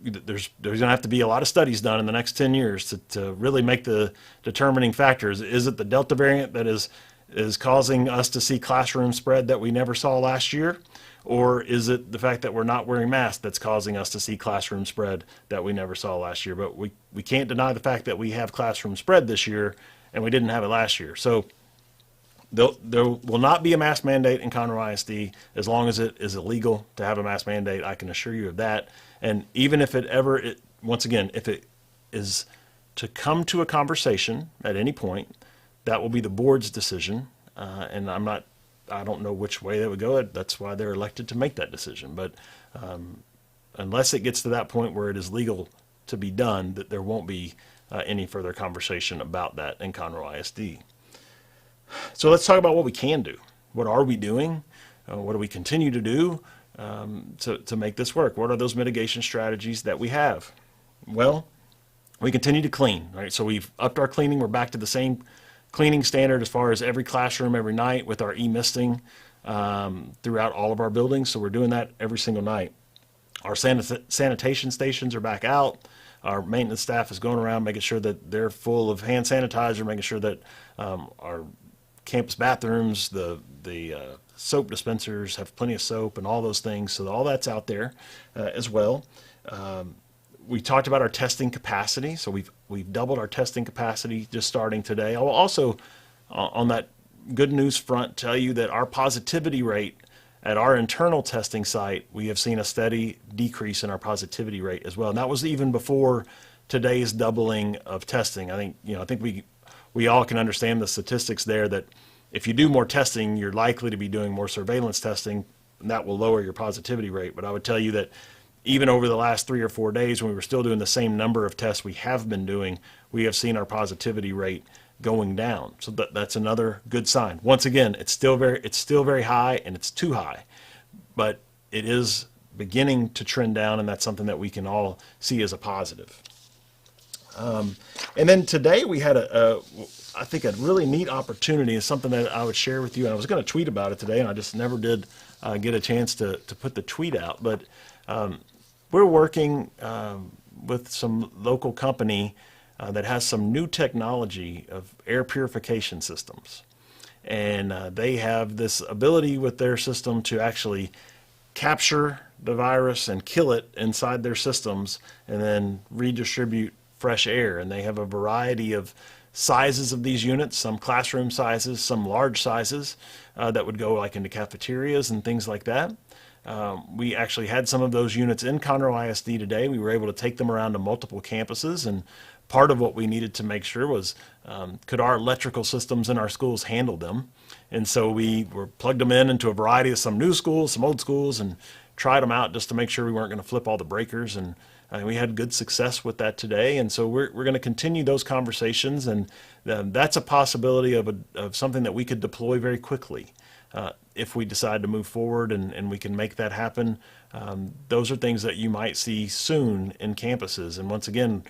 there's going to have to be a lot of studies done in the next 10 years to really make the determining factors. Is it the Delta variant that is causing us to see classroom spread that we never saw last year? Or is it the fact that we're not wearing masks that's causing us to see classroom spread that we never saw last year? But we can't deny the fact that we have classroom spread this year and we didn't have it last year. So there will not be a mask mandate in Conroe ISD as long as it is illegal to have a mask mandate. I can assure you of that. And even if once again, if it is to come to a conversation at any point, that will be the board's decision. And I don't know which way they would go. That's why they're elected to make that decision. But unless it gets to that point where it is legal to be done, that there won't be any further conversation about that in Conroe ISD. So let's talk about what we can do. What are we doing? What do we continue to do to make this work? What are those mitigation strategies that we have? Well, we continue to clean, right? So we've upped our cleaning. We're back to the same cleaning standard as far as every classroom every night with our e-misting throughout all of our buildings. So we're doing that every single night. Our sanitation stations are back out. Our maintenance staff is going around making sure that they're full of hand sanitizer, making sure that our campus bathrooms, the soap dispensers have plenty of soap and all those things. So all that's out there as well. We talked about our testing capacity. So we've doubled our testing capacity just starting today. I will also, on that good news front, tell you that our positivity rate at our internal testing site, we have seen a steady decrease in our positivity rate as well. And that was even before today's doubling of testing. I think we all can understand the statistics there that if you do more testing, you're likely to be doing more surveillance testing, and that will lower your positivity rate. But I would tell you that even over the last 3 or 4 days, when we were still doing the same number of tests we have been doing, we have seen our positivity rate going down. So that's another good sign. Once again, it's still very high, and it's too high, but it is beginning to trend down, and that's something that we can all see as a positive. And then today we had I think a really neat opportunity, is something that I would share with you. And I was going to tweet about it today, and I just never did get a chance to put the tweet out. But we're working with some local company that has some new technology of air purification systems. And they have this ability with their system to actually capture the virus and kill it inside their systems and then redistribute fresh air. And they have a variety of sizes of these units, some classroom sizes, some large sizes that would go like into cafeterias and things like that. We actually had some of those units in Conroe ISD today. We were able to take them around to multiple campuses, and part of what we needed to make sure was could our electrical systems in our schools handle them? And so we plugged them into a variety of some new schools, some old schools, and tried them out just to make sure we weren't going to flip all the breakers. And we had good success with that today. And so we're going to continue those conversations, and that's a possibility of something that we could deploy very quickly. If we decide to move forward and we can make that happen, those are things that you might see soon in campuses. And once again,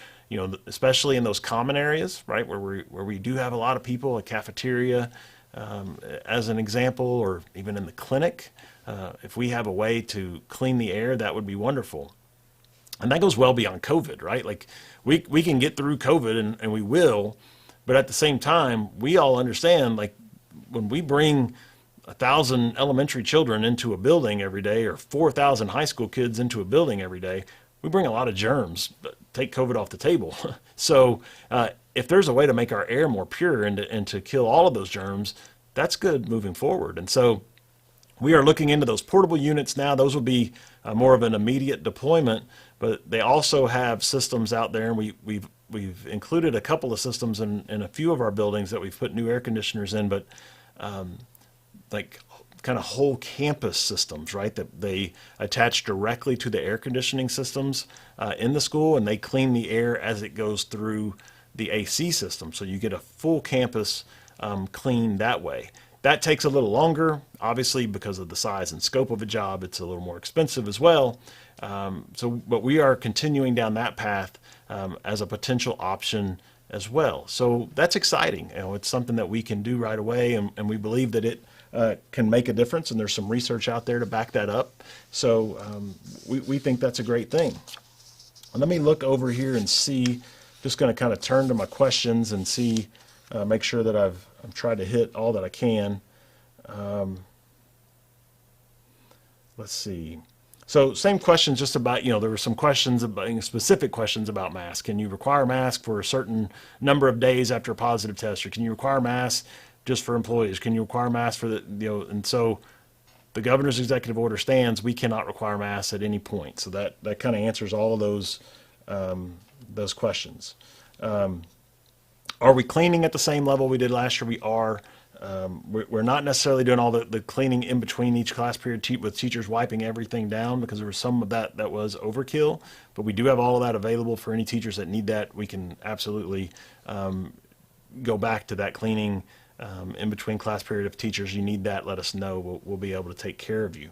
especially in those common areas, right, where we do have a lot of people, a cafeteria, as an example, or even in the clinic, if we have a way to clean the air, that would be wonderful. And that goes well beyond COVID, right? Like we can get through COVID and we will, but at the same time, we all understand, like when we bring 1,000 elementary children into a building every day, or 4,000 high school kids into a building every day, we bring a lot of germs, take COVID off the table. So if there's a way to make our air more pure and to kill all of those germs, that's good moving forward. And so we are looking into those portable units now. Those will be more of an immediate deployment, but they also have systems out there, and we've included a couple of systems in a few of our buildings that we've put new air conditioners in, but like kind of whole campus systems, right? That they attach directly to the air conditioning systems in the school, and they clean the air as it goes through the AC system. So you get a full campus clean that way. That takes a little longer, obviously, because of the size and scope of a job. It's a little more expensive as well. But we are continuing down that path as a potential option as well. So that's exciting. It's something that we can do right away, and we believe that it can make a difference, and there's some research out there to back that up. So we think that's a great thing. Let me look over here and see, just going to kind of turn to my questions and see, make sure that I've tried to hit all that I can. Let's see. So same questions just about, there were some questions about, specific questions about masks. Can you require masks for a certain number of days after a positive test? Or can you require masks just for employees? Can you require masks for and so the governor's executive order stands, we cannot require masks at any point. So that kind of answers all of those questions. Are we cleaning at the same level we did last year? We are. We're not necessarily doing all the cleaning in between each class period with teachers wiping everything down, because there was some of that was overkill, but we do have all of that available for any teachers that need that. We can absolutely go back to that cleaning in between class period. If teachers, you need that, let us know. We'll be able to take care of you.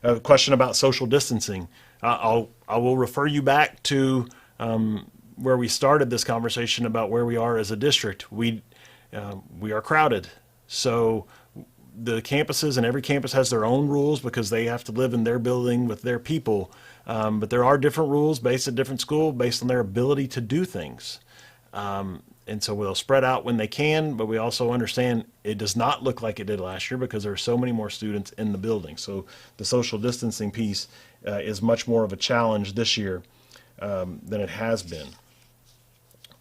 A question about social distancing. I will refer you back to where we started this conversation about where we are as a district. We are crowded. So the campuses, and every campus has their own rules because they have to live in their building with their people. But there are different rules based at different schools based on their ability to do things. And so we'll spread out when they can, but we also understand it does not look like it did last year because there are so many more students in the building. So the social distancing piece is much more of a challenge this year than it has been.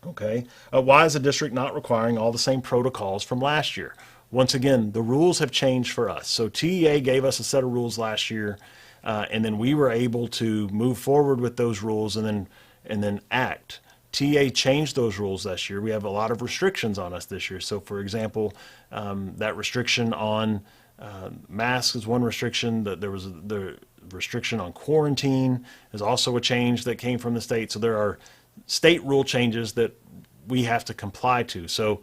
Okay. Why is the district not requiring all the same protocols from last year? Once again, the rules have changed for us. So TEA gave us a set of rules last year, and then we were able to move forward with those rules and then act. TA changed those rules last year. We have a lot of restrictions on us this year. So, for example, that restriction on masks is one restriction. There was the restriction on quarantine is also a change that came from the state. So there are state rule changes that we have to comply to. So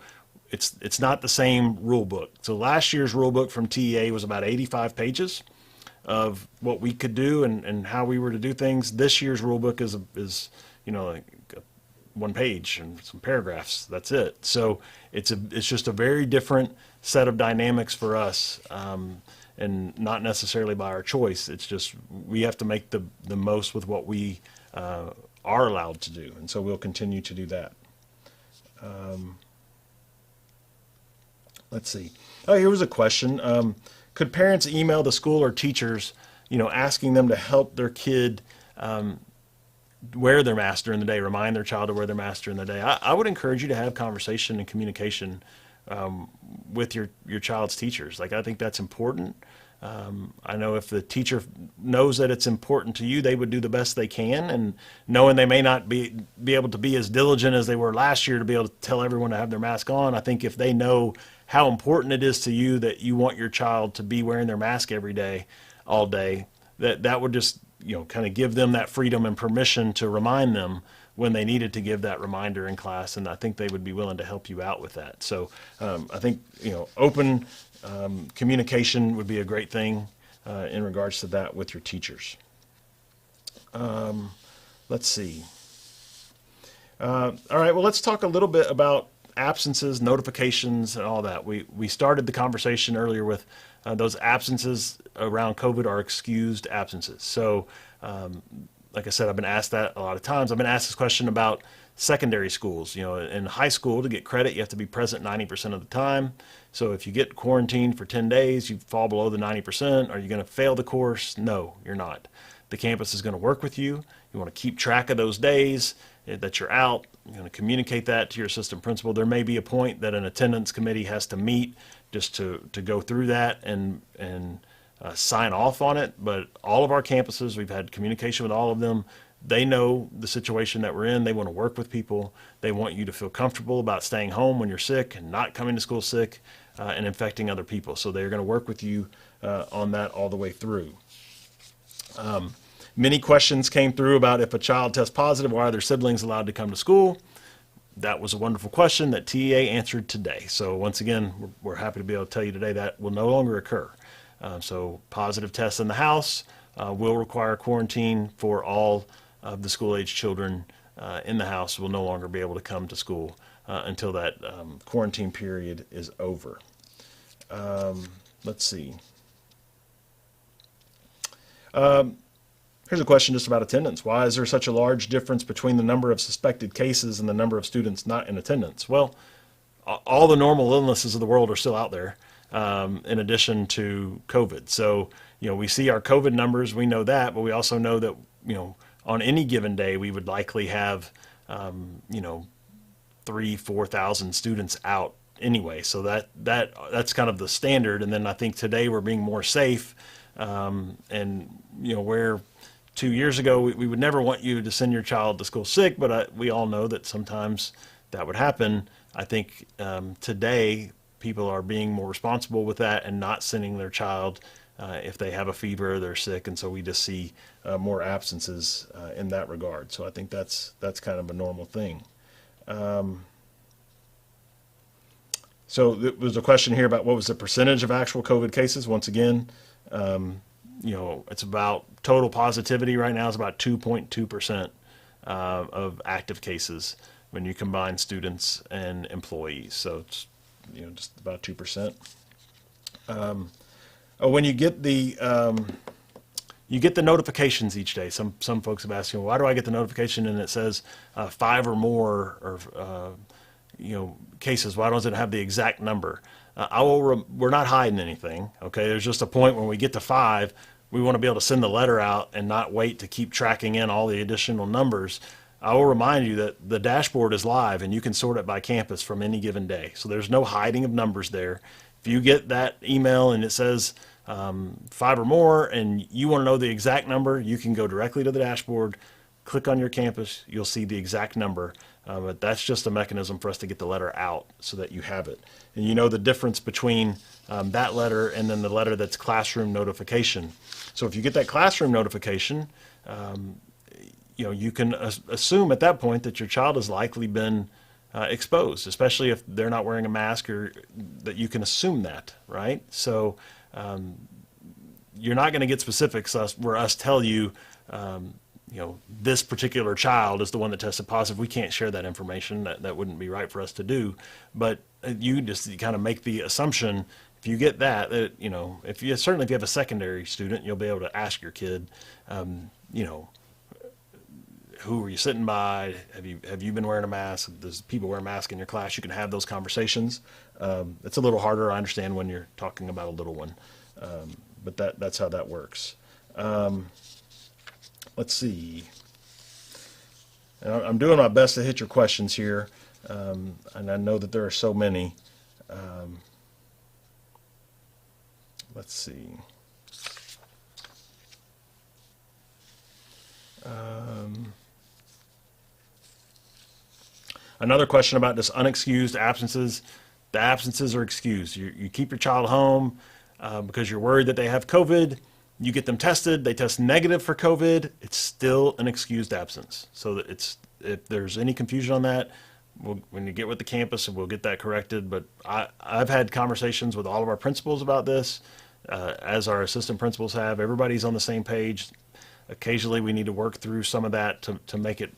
it's not the same rule book. So last year's rule book from TEA was about 85 pages of what we could do and how we were to do things. This year's rule book is like one page and some paragraphs. That's it. So it's just a very different set of dynamics for us, and not necessarily by our choice. It's just we have to make the most with what we are allowed to do, and so we'll continue to do that. Let's see. Oh, here was a question. Could parents email the school or teachers, asking them to help their kid wear their mask during the day, remind their child to wear their mask during the day? I would encourage you to have conversation and communication with your child's teachers. I think that's important. I know if the teacher knows that it's important to you, they would do the best they can, and knowing they may not be able to be as diligent as they were last year to be able to tell everyone to have their mask on, I think if they know how important it is to you that you want your child to be wearing their mask every day, all day, that would just kind of give them that freedom and permission to remind them when they needed to give that reminder in class, and I think they would be willing to help you out with that. So I think open communication would be a great thing in regards to that with your teachers. Let's see. All right, well, let's talk a little bit about absences, notifications, and all that. We started the conversation earlier with those absences around COVID are excused absences. So like I said, I've been asked that a lot of times. I've been asked this question about secondary schools. In high school, to get credit, you have to be present 90% of the time. So if you get quarantined for 10 days, you fall below the 90%. Are you going to fail the course? No, you're not. The campus is going to work with you. You want to keep track of those days that you're out. You're going to communicate that to your assistant principal. There may be a point that an attendance committee has to meet just to go through that and sign off on it. But all of our campuses, we've had communication with all of them. They know the situation that we're in. They want to work with people. They want you to feel comfortable about staying home when you're sick and not coming to school sick and infecting other people. So they're going to work with you on that all the way through. Many questions came through about if a child tests positive, why are their siblings allowed to come to school? That was a wonderful question that TEA answered today. So once again, we're happy to be able to tell you today that will no longer occur. So positive tests in the house will require quarantine for all of the school-age children in the house. Will no longer be able to come to school until that quarantine period is over. Let's see. Here's a question just about attendance. Why is there such a large difference between the number of suspected cases and the number of students not in attendance? Well, all the normal illnesses of the world are still out there, in addition to COVID. So, we see our COVID numbers, we know that, but we also know that, on any given day, we would likely have, 3,000-4,000 students out anyway. So that's kind of the standard. And then I think today we're being more safe, and, where 2 years ago, we would never want you to send your child to school sick, but we all know that sometimes that would happen. I think today people are being more responsible with that and not sending their child if they have a fever or they're sick, and so we just see more absences in that regard. So I think that's kind of a normal thing. So there was a question here about what was the percentage of actual COVID cases. Once again, it's about total positivity right now is about 2.2% of active cases when you combine students and employees. So it's just about 2%. When you get the notifications each day. Some folks have asked, why do I get the notification and it says 5 or more or cases? Why doesn't it have the exact number? We're not hiding anything. Okay, there's just a point when we get to 5, we want to be able to send the letter out and not wait to keep tracking in all the additional numbers. I will remind you that the dashboard is live and you can sort it by campus from any given day. So there's no hiding of numbers there. If you get that email and it says 5 or more and you want to know the exact number, you can go directly to the dashboard, click on your campus, you'll see the exact number. But that's just a mechanism for us to get the letter out so that you have it. And the difference between that letter and then the letter that's classroom notification. So if you get that classroom notification, you can assume at that point that your child has likely been exposed, especially if they're not wearing a mask, or that you can assume that, right? So you're not going to get specifics where us tell you, this particular child is the one that tested positive. We can't share that information. That wouldn't be right for us to do. But you just kind of make the assumption, if you get that, if you have a secondary student, you'll be able to ask your kid, who are you sitting by? Have you been wearing a mask? Does people wear a mask in your class? You can have those conversations. It's a little harder, I understand, when you're talking about a little one, but that's how that works. Let's see. And I'm doing my best to hit your questions here, and I know that there are so many. Let's see. Another question about this unexcused absences. The absences are excused. You keep your child home because you're worried that they have COVID. You get them tested. They test negative for COVID. It's still an excused absence. So that if there's any confusion on that, when you get with the campus, we'll get that corrected. But I've had conversations with all of our principals about this, as our assistant principals have. Everybody's on the same page. Occasionally, we need to work through some of that to make it.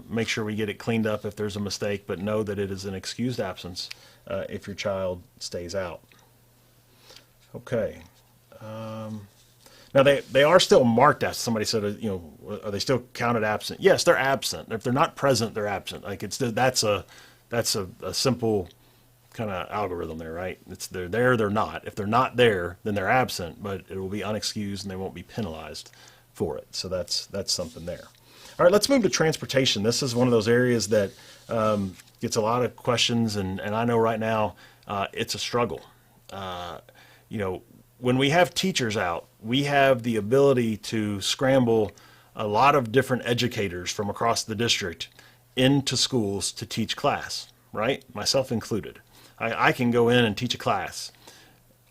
Make sure we get it cleaned up if there's a mistake, but know that it is an excused absence if your child stays out. Okay. Now they are still marked as. Somebody said, are they still counted absent? Yes, they're absent. If they're not present, they're absent. Like that's a simple kind of algorithm there, right? They're there, they're not. If they're not there, then they're absent, but it will be unexcused and they won't be penalized for it. So that's something there. All right, let's move to transportation. This is one of those areas that gets a lot of questions, and I know right now it's a struggle. When we have teachers out, we have the ability to scramble a lot of different educators from across the district into schools to teach class, right? Myself included. I can go in and teach a class.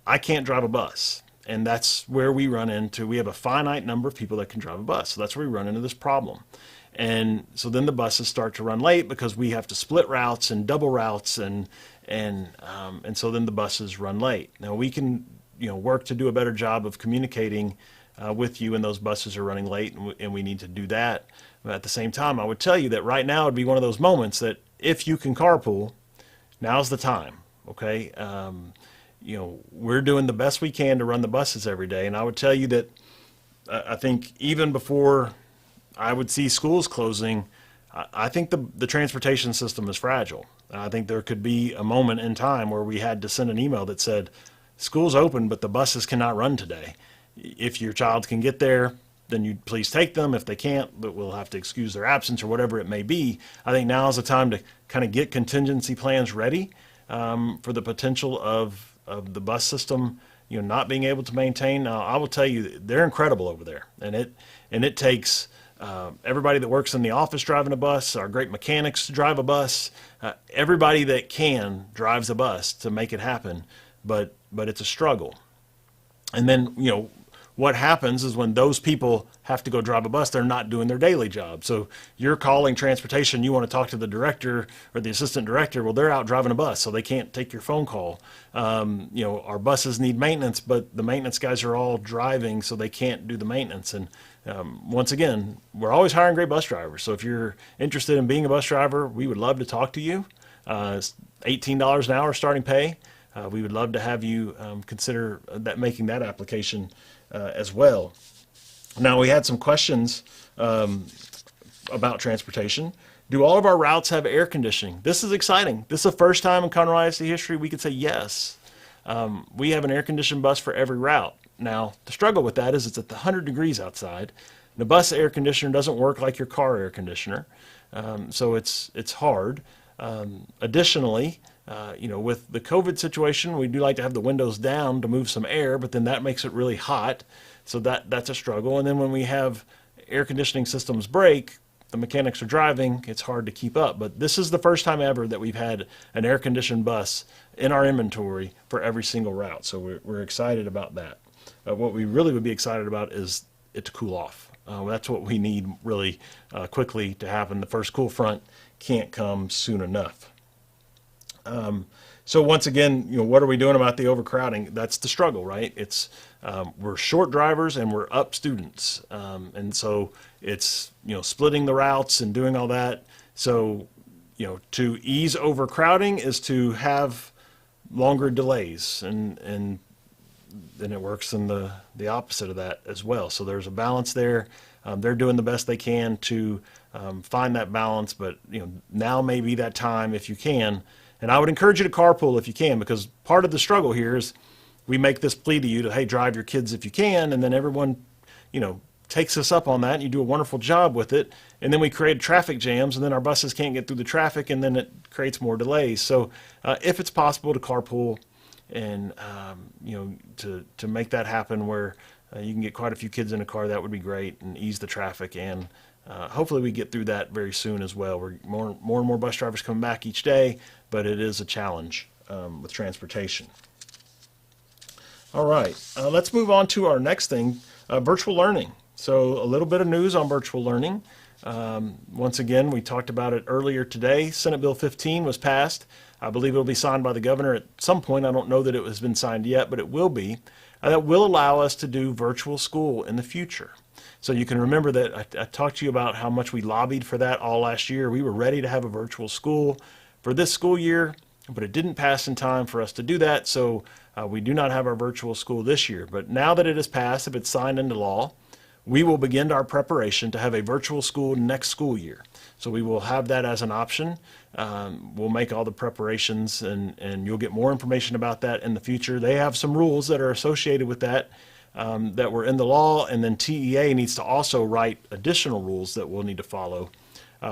I can't drive a bus. And that's where we run into, we have a finite number of people that can drive a bus. So that's where we run into this problem. And so then the buses start to run late because we have to split routes and double routes, and so then the buses run late. Now we can, work to do a better job of communicating with you when those buses are running late, and we need to do that. But at the same time, I would tell you that right now would be one of those moments that if you can carpool, now's the time. Okay. We're doing the best we can to run the buses every day. And I would tell you that I think even before I would see schools closing, I think the transportation system is fragile. I think there could be a moment in time where we had to send an email that said, "School's open, but the buses cannot run today. If your child can get there, then you please take them. If they can't, but we'll have to excuse their absence," or whatever it may be. I think now is the time to kind of get contingency plans ready for the potential of the bus system, not being able to maintain. Now, I will tell you, they're incredible over there, and it takes everybody that works in the office driving a bus, our great mechanics drive a bus, everybody that can drives a bus to make it happen. But it's a struggle. And then, what happens is when those people have to go drive a bus, they're not doing their daily job. So you're calling transportation, you want to talk to the director or the assistant director. Well, they're out driving a bus, so they can't take your phone call. Our buses need maintenance, but the maintenance guys are all driving, so they can't do the maintenance. And once again, we're always hiring great bus drivers. So if you're interested in being a bus driver, we would love to talk to you. It's $18 an hour starting pay. We would love to have you consider making that application as well. Now, we had some questions about transportation. Do all of our routes have air conditioning? This is exciting. This is the first time in Conroe ISD history we could say yes. We have an air-conditioned bus for every route. Now, the struggle with that is it's at 100 degrees outside. The bus air conditioner doesn't work like your car air conditioner, so it's hard. Additionally, with the COVID situation, we do like to have the windows down to move some air, but then that makes it really hot. So that's a struggle. And then when we have air conditioning systems break, the mechanics are driving, it's hard to keep up. But this is the first time ever that we've had an air conditioned bus in our inventory for every single route. So we're excited about that. What we really would be excited about is it to cool off. That's what we need really quickly to happen. The first cool front can't come soon enough. So once again, what are we doing about the overcrowding? That's the struggle, right? It's we're short drivers and we're up students, and so it's splitting the routes and doing all that. So to ease overcrowding is to have longer delays, and then it works in the opposite of that as well. So there's a balance there. They're doing the best they can to find that balance, but now may be that time if you can. And I would encourage you to carpool if you can, because part of the struggle here is we make this plea to you to, hey, drive your kids if you can, and then everyone, takes us up on that, and you do a wonderful job with it, and then we create traffic jams, and then our buses can't get through the traffic, and then it creates more delays. So if it's possible to carpool and, to make that happen where you can get quite a few kids in a car, that would be great, and ease the traffic. And hopefully we get through that very soon as well. We're more and more bus drivers coming back each day, but it is a challenge with transportation. All right, let's move on to our next thing, virtual learning. So a little bit of news on virtual learning. Once again, we talked about it earlier today. Senate Bill 15 was passed. I believe it will be signed by the governor at some point. I don't know that it has been signed yet, but it will be. That will allow us to do virtual school in the future. So you can remember that I talked to you about how much we lobbied for that all last year. We were ready to have a virtual school for this school year, but it didn't pass in time for us to do that. So we do not have our virtual school this year. But now that it has passed, if it's signed into law, we will begin our preparation to have a virtual school next school year. So we will have that as an option. We'll make all the preparations, and you'll get more information about that in the future. They have some rules that are associated with that that were in the law, and then TEA needs to also write additional rules that we'll need to follow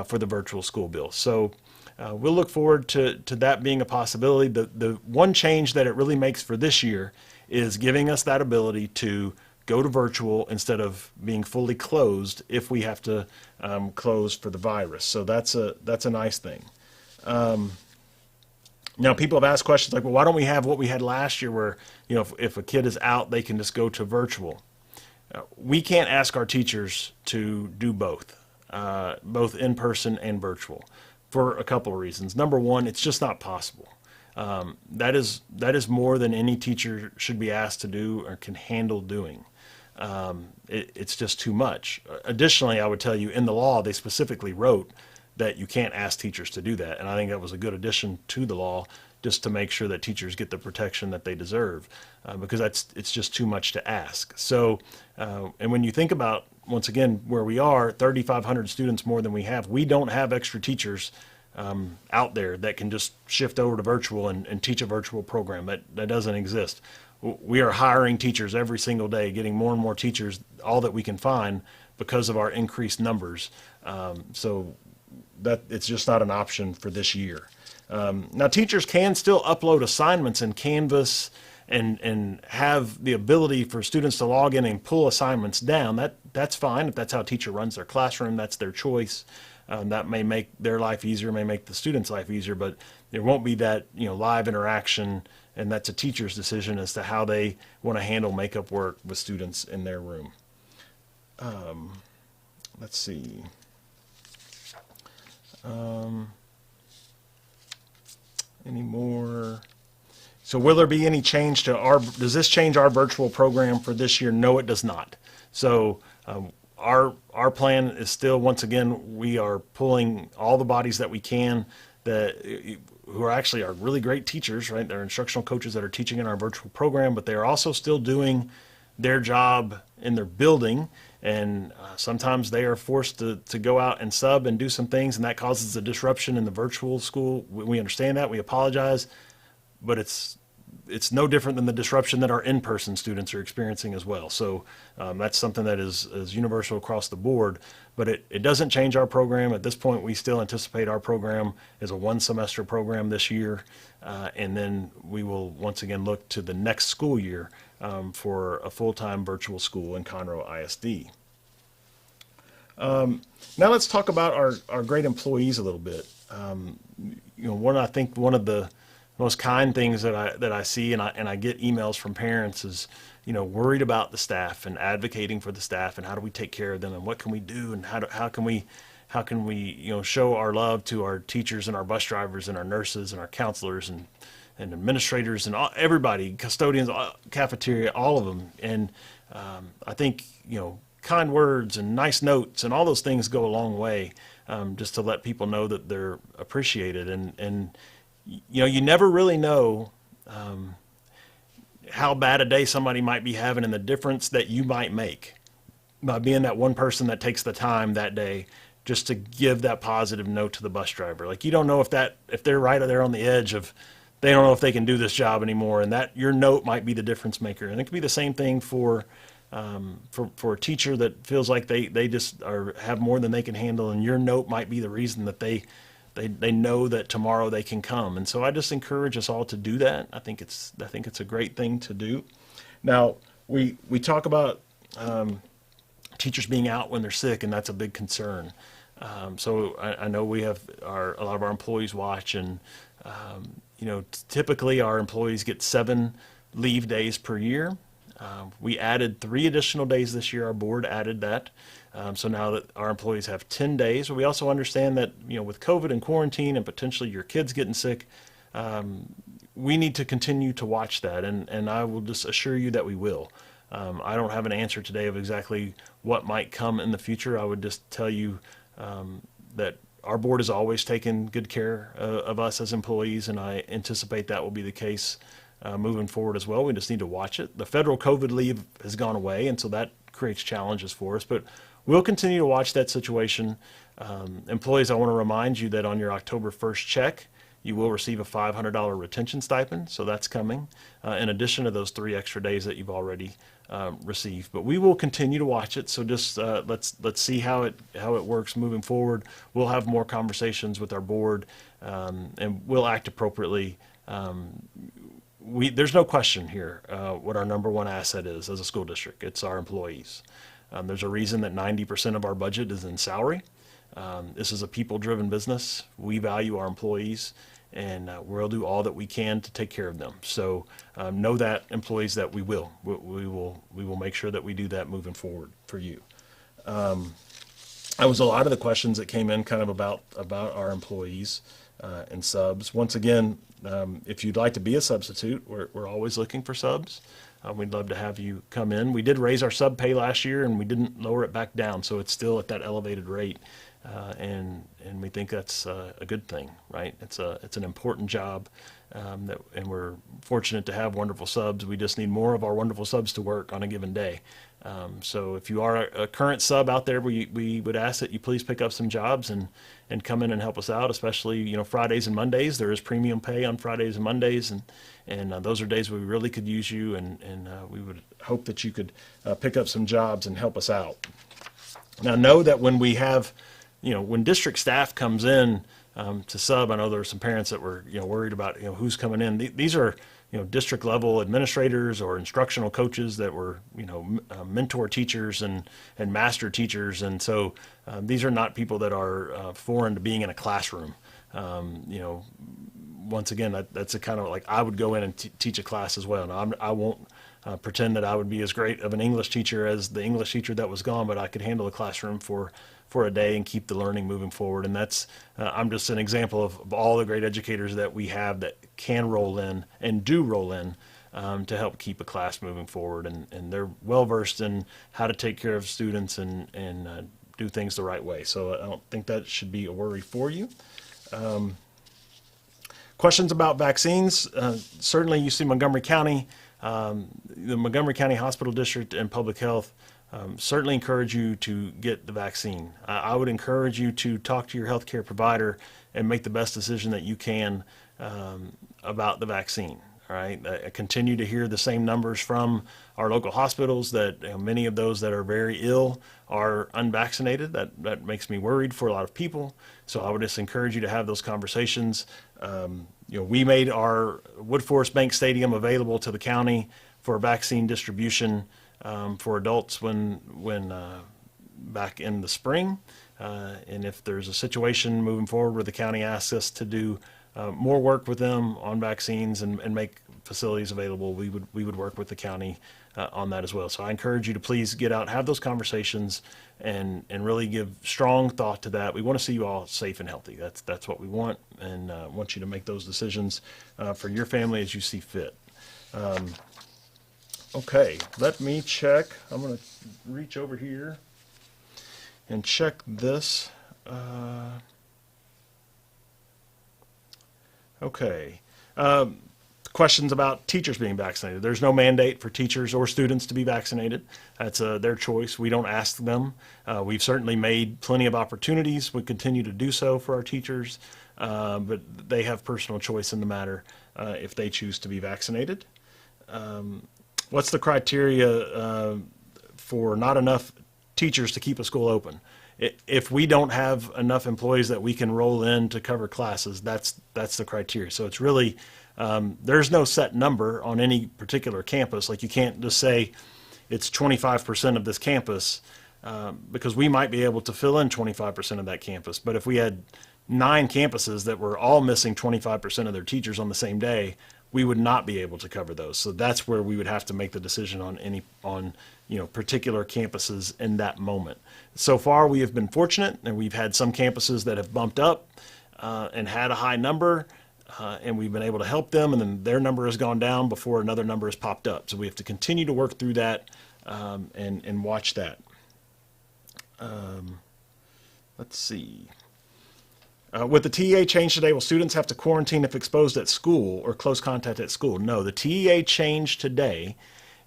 for the virtual school bill. So we'll look forward to that being a possibility. The one change that it really makes for this year is giving us that ability to go to virtual instead of being fully closed if we have to close for the virus. So that's a nice thing. Now, people have asked questions like, well, why don't we have what we had last year where, if a kid is out, they can just go to virtual. We can't ask our teachers to do both in person and virtual, for a couple of reasons. Number one, it's just not possible. That is more than any teacher should be asked to do or can handle doing. It's just too much. Additionally, I would tell you, in the law, they specifically wrote that you can't ask teachers to do that. And I think that was a good addition to the law. just to make sure that teachers get the protection that they deserve, because it's just too much to ask. So, and when you think about, once again, where we are, 3,500 students more than we have, we don't have extra teachers out there that can just shift over to virtual and teach a virtual program. That doesn't exist. We are hiring teachers every single day, getting more and more teachers, all that we can find, because of our increased numbers. So that it's just not an option for this year. Now, teachers can still upload assignments in Canvas and have the ability for students to log in and pull assignments down. That's fine. If that's how a teacher runs their classroom, that's their choice. That may make their life easier, may make the student's life easier, but there won't be that, live interaction, and that's a teacher's decision as to how they want to handle makeup work with students in their room. Let's see. Any more? So will there be any change to does this change our virtual program for this year? No, it does not. So our plan is still, once again, we are pulling all the bodies that we can who are actually are really great teachers, right? They're instructional coaches that are teaching in our virtual program, but they are also still doing their job in their building. And sometimes they are forced to go out and sub and do some things, and that causes a disruption in the virtual school. We understand that. We apologize, but it's no different than the disruption that our in-person students are experiencing as well. So that's something that is universal across the board, but it doesn't change our program. At this point, we still anticipate our program as a one-semester program this year, and then we will once again look to the next school year for a full-time virtual school in Conroe ISD. Now let's talk about our great employees a little bit. I think one of the most kind things that I see, and I get emails from parents, is worried about the staff and advocating for the staff, and how do we take care of them, and what can we do, and how can we show our love to our teachers and our bus drivers and our nurses and our counselors and administrators and everybody, custodians, cafeteria, all of them. And I think kind words and nice notes and all those things go a long way, just to let people know that they're appreciated. And you never really know how bad a day somebody might be having, and the difference that you might make by being that one person that takes the time that day just to give that positive note to the bus driver. Like, you don't know if they're right there on the edge of, they don't know if they can do this job anymore, and that your note might be the difference maker. And it could be the same thing for a teacher that feels like they just have more than they can handle, and your note might be the reason that they know that tomorrow they can come. And so I just encourage us all to do that. I think it's a great thing to do. Now, we talk about teachers being out when they're sick, and that's a big concern. So I know we have a lot of our employees watch, and typically our employees get 7 leave days per year. We added 3 additional days this year. Our board added that. So now that our employees have 10 days, but we also understand that, with COVID and quarantine and potentially your kids getting sick, we need to continue to watch that. And I will just assure you that we will. I don't have an answer today of exactly what might come in the future. I would just tell you that our board has always taken good care of us as employees, and I anticipate that will be the case moving forward as well. We just need to watch it. The federal COVID leave has gone away, and so that creates challenges for us, but we'll continue to watch that situation. Employees, I want to remind you that on your October 1st check, you will receive a $500 retention stipend, so that's coming, in addition to those 3 extra days that you've already received. But we will continue to watch it, so just let's see how it works moving forward. We'll have more conversations with our board, and we'll act appropriately. There's no question here what our number one asset is as a school district. It's our employees. There's a reason that 90% of our budget is in salary. This is a people-driven business. We value our employees, and we'll do all that we can to take care of them. So know that, employees, that we will make sure that we do that moving forward for you. That was a lot of the questions that came in kind of about our employees and subs. Once again, if you'd like to be a substitute, we're always looking for subs. We'd love to have you come in. We did raise our sub pay last year, and we didn't lower it back down, so it's still at that elevated rate, and we think that's a good thing, right? It's an important job, and we're fortunate to have wonderful subs. We just need more of our wonderful subs to work on a given day. So if you are a current sub out there, we would ask that you please pick up some jobs and come in and help us out, especially, Fridays and Mondays. There is premium pay on Fridays and Mondays, and those are days where we really could use you, and we would hope that you could pick up some jobs and help us out. Now, know that when we have, when district staff comes in to sub, I know there were some parents that were, worried about, who's coming in. These are, district level administrators or instructional coaches that were, mentor teachers and master teachers. And so these are not people that are foreign to being in a classroom. Once again, that's a kind of like I would go in and teach a class as well. Now, I won't pretend that I would be as great of an English teacher as the English teacher that was gone, but I could handle the classroom for a day and keep the learning moving forward. And that's, I'm just an example of all the great educators that we have that can roll in and do roll in to help keep a class moving forward. And they're well versed in how to take care of students and do things the right way. So I don't think that should be a worry for you. Questions about vaccines? Certainly you see Montgomery County, the Montgomery County Hospital District and Public Health certainly encourage you to get the vaccine. I would encourage you to talk to your healthcare provider and make the best decision that you can about the vaccine. All right. I continue to hear the same numbers from our local hospitals that many of those that are very ill are unvaccinated. That makes me worried for a lot of people. So I would just encourage you to have those conversations. We made our Woodforest Bank Stadium available to the county for vaccine distribution for adults when back in the spring. And if there's a situation moving forward where the county asks us to do more work with them on vaccines and make facilities available, we would work with the county on that as well. So I encourage you to please get out, have those conversations, and really give strong thought to that. We want to see you all safe and healthy. That's what we want, and want you to make those decisions for your family as you see fit. Okay, let me check. I'm going to reach over here and check this. Okay. Questions about teachers being vaccinated. There's no mandate for teachers or students to be vaccinated. That's their choice. We don't ask them. We've certainly made plenty of opportunities. We continue to do so for our teachers, but they have personal choice in the matter if they choose to be vaccinated. What's the criteria for not enough teachers to keep a school open? If we don't have enough employees that we can roll in to cover classes, that's the criteria. So it's really, there's no set number on any particular campus. Like you can't just say it's 25% of this campus, because we might be able to fill in 25% of that campus. But if we had 9 campuses that were all missing 25% of their teachers on the same day, we would not be able to cover those. So that's where we would have to make the decision on particular campuses in that moment. So far, we have been fortunate, and we've had some campuses that have bumped up and had a high number, and we've been able to help them, and then their number has gone down before another number has popped up. So we have to continue to work through that and watch that. Let's see. With the TEA change today, will students have to quarantine if exposed at school or close contact at school? No, the TEA change today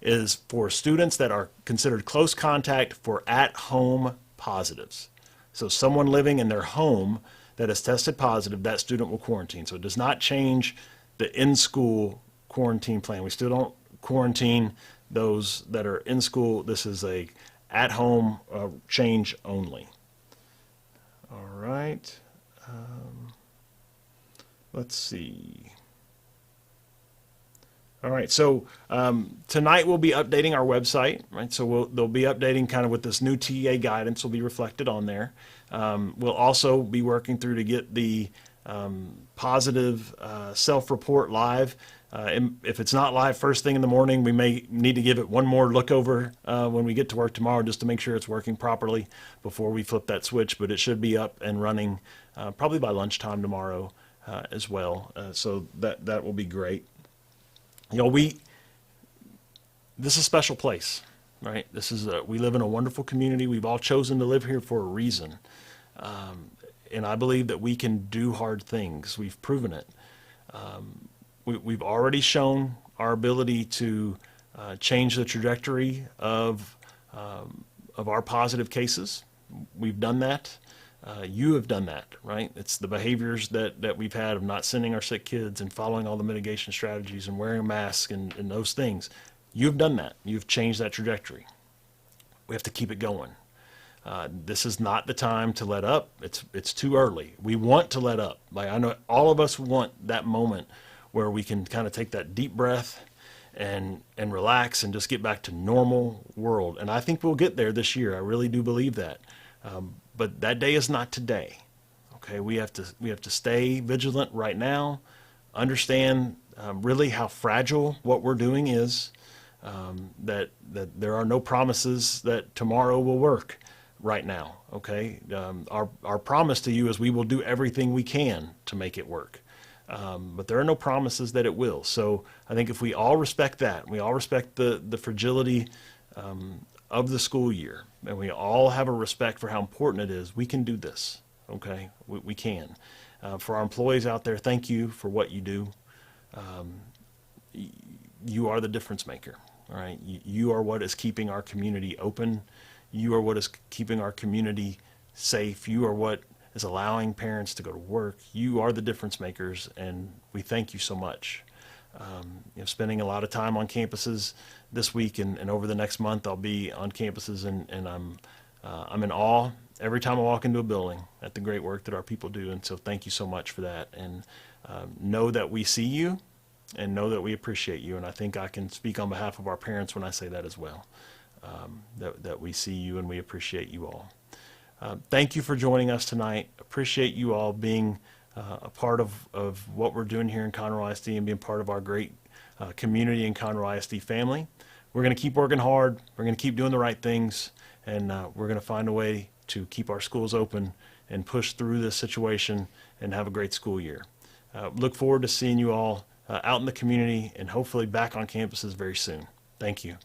is for students that are considered close contact for at-home positives. So someone living in their home that has tested positive, that student will quarantine. So it does not change the in-school quarantine plan. We still don't quarantine those that are in school. This is a at-home change only. All right. Let's see. All right, so tonight we'll be updating our website, right? So they'll be updating kind of with this new TEA guidance will be reflected on there. We'll also be working through to get the positive self-report live. If it's not live first thing in the morning, we may need to give it one more look over when we get to work tomorrow just to make sure it's working properly before we flip that switch, but it should be up and running probably by lunchtime tomorrow as well. So that will be great. This is a special place, right? This is we live in a wonderful community. We've all chosen to live here for a reason. And I believe that we can do hard things. We've proven it. we've already shown our ability to change the trajectory of our positive cases. We've done that. You have done that, right? It's the behaviors that we've had of not sending our sick kids and following all the mitigation strategies and wearing a mask and those things. You've done that. You've changed that trajectory. We have to keep it going. This is not the time to let up. It's too early. We want to let up. Like, I know all of us want that moment where we can kind of take that deep breath and relax and just get back to normal world. And I think we'll get there this year. I really do believe that. But that day is not today. Okay, we have to stay vigilant right now. Understand really how fragile what we're doing is. That there are no promises that tomorrow will work right now. Okay, our promise to you is we will do everything we can to make it work. But there are no promises that it will. So I think if we all respect that, we all respect the fragility of the school year, and we all have a respect for how important it is, we can do this. Okay, we can. For our employees out there, thank you for what you do. You are the difference maker. All right, you are what is keeping our community open. You are what is keeping our community safe. You are what is allowing parents to go to work. You are the difference makers, and we thank you so much. Spending a lot of time on campuses this week and over the next month, I'll be on campuses, and I'm in awe every time I walk into a building at the great work that our people do. And so thank you so much for that. And know that we see you and know that we appreciate you. And I think I can speak on behalf of our parents when I say that as well, that we see you and we appreciate you all. Thank you for joining us tonight. Appreciate you all being a part of what we're doing here in Conroe ISD and being part of our great community and Conroe ISD family. We're going to keep working hard. We're going to keep doing the right things, and we're going to find a way to keep our schools open and push through this situation and have a great school year. Look forward to seeing you all out in the community and hopefully back on campuses very soon. Thank you.